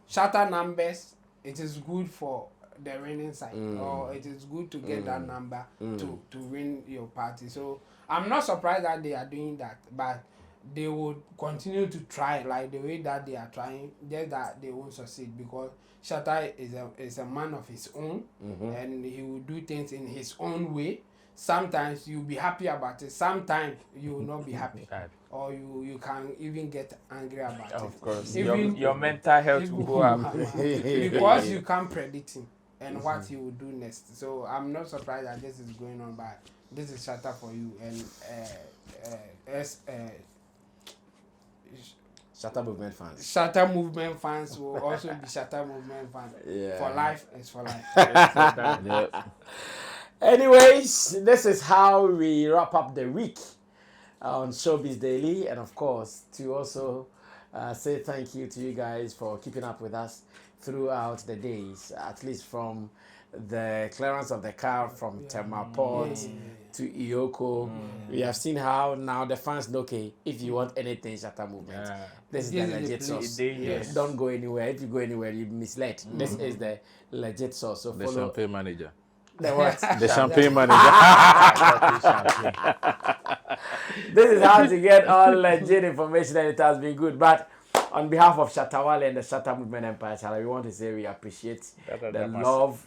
Shatta numbers. It is good for the winning side, or it is good to get that number to win your party. So I'm not surprised that they are doing that, but they would continue to try like the way that they are trying, just that they won't succeed because Shatta is a man of his own, and he will do things in his own way. Sometimes you'll be happy about it, sometimes you will not be happy, or you can even get angry about it. Of course, even your mental health will go up because you can't predict him and what he will do next. So I'm not surprised that this is going on, but this is Shatta for you, and Shatta Movement fans. Shatta Movement fans will also be Shatta Movement fans. For life is for life. Anyways, this is how we wrap up the week on Showbiz Daily, and of course to also say thank you to you guys for keeping up with us throughout the days, at least from the clearance of the car from Tema Port to EOCO. We have seen how now the fans know, okay, if you want anything Shatta Movement, this is the legit source. Don't go anywhere. If you go anywhere, you misled. This is the legit source. So the follow champagne manager. the what? The champagne manager. This is how to get all legit information, and it has been good. But on behalf of Shatta Wale and the Shatta Movement Empire Channel, we want to say we appreciate the love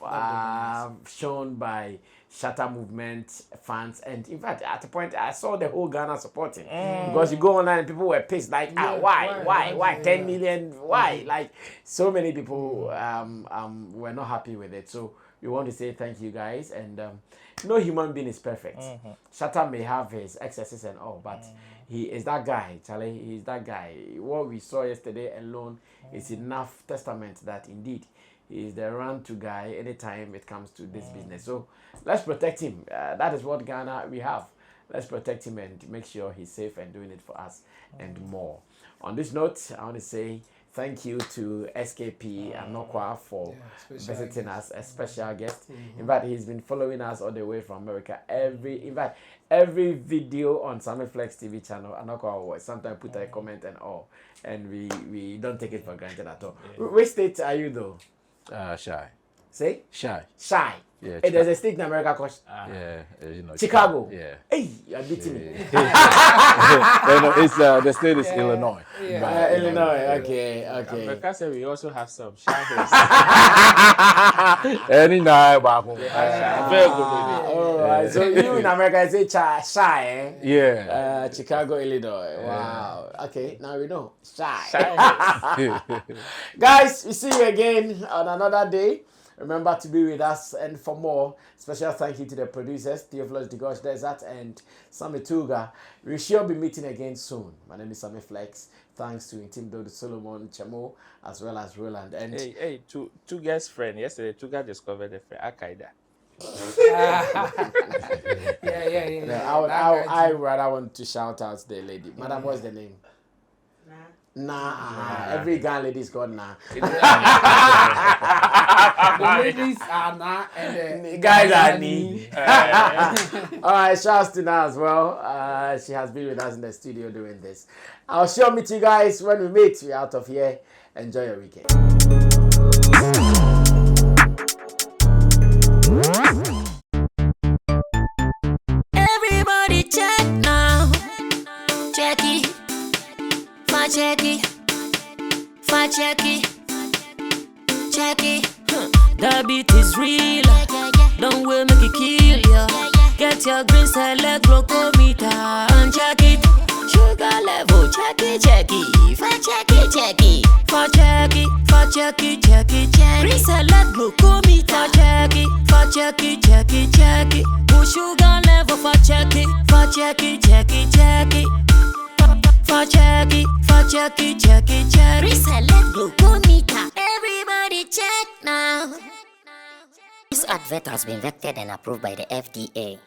shown by Shatta Movement fans. And in fact, at a point, I saw the whole Ghana supporting. Because you go online and people were pissed, like, why? 10 million, why? Like, so many people were not happy with it. So we want to say thank you guys. And no human being is perfect. Shatta may have his excesses and all, but he is that guy, Charlie. He is that guy. What we saw yesterday alone is enough testament that indeed he is the run-to guy anytime it comes to this business. So let's protect him. That is what Ghana we have. Let's protect him and make sure he's safe and doing it for us and more. On this note, I want to say thank you to SKP Anokwa for visiting us, a special guest. In fact, he's been following us all the way from America. Every video on Sammy Flex TV channel, Anokwa will sometimes put a comment and all. And we don't take it for granted at all. Which state are you though? Shy. Say? Shy. Shy. Yeah, Hey, there's a state in America called Chicago. Yeah. Hey, you're beating me. It's the state is Illinois. Illinois. Okay. Because we also have some shy. Any night, All right. So you in America say shy, eh? Yeah. Chicago, Illinois. Wow. Okay, now we know. Shy. Guys, we see you again on another day. Remember to be with us. And for more, special thank you to the producers, Theophilus Digosh Desert and Sammy Tuga. We shall be meeting again soon. My name is Sammy Flex. Thanks to Intim Dodo Solomon Chamo as well as Roland. And hey, Tuga's friend. Yesterday, Tuga discovered the friend Akaida. Yeah. I rather want to shout out the lady. Madam, what's the name? Nah. Every Ghanaian lady is called Nah. The ladies are Nah and the guys are Ni. Alright, shouts to Nah as well. She has been with us in the studio doing this. I'll sure meet you guys when we meet. We're out of here. Enjoy your weekend. Everybody check now. Check it. Check it. Check it. Check it. The beat is real. Don't wait, make it kill ya. Get your green select glucometer and check it. Sugar level, check it. Check it. Check it. Check it. Check it. Green select glucometer. Check it. Check it. Put sugar level for check it. Check it. Check it. Reselect glucometer. Everybody check now. This advert has been vetted and approved by the FDA.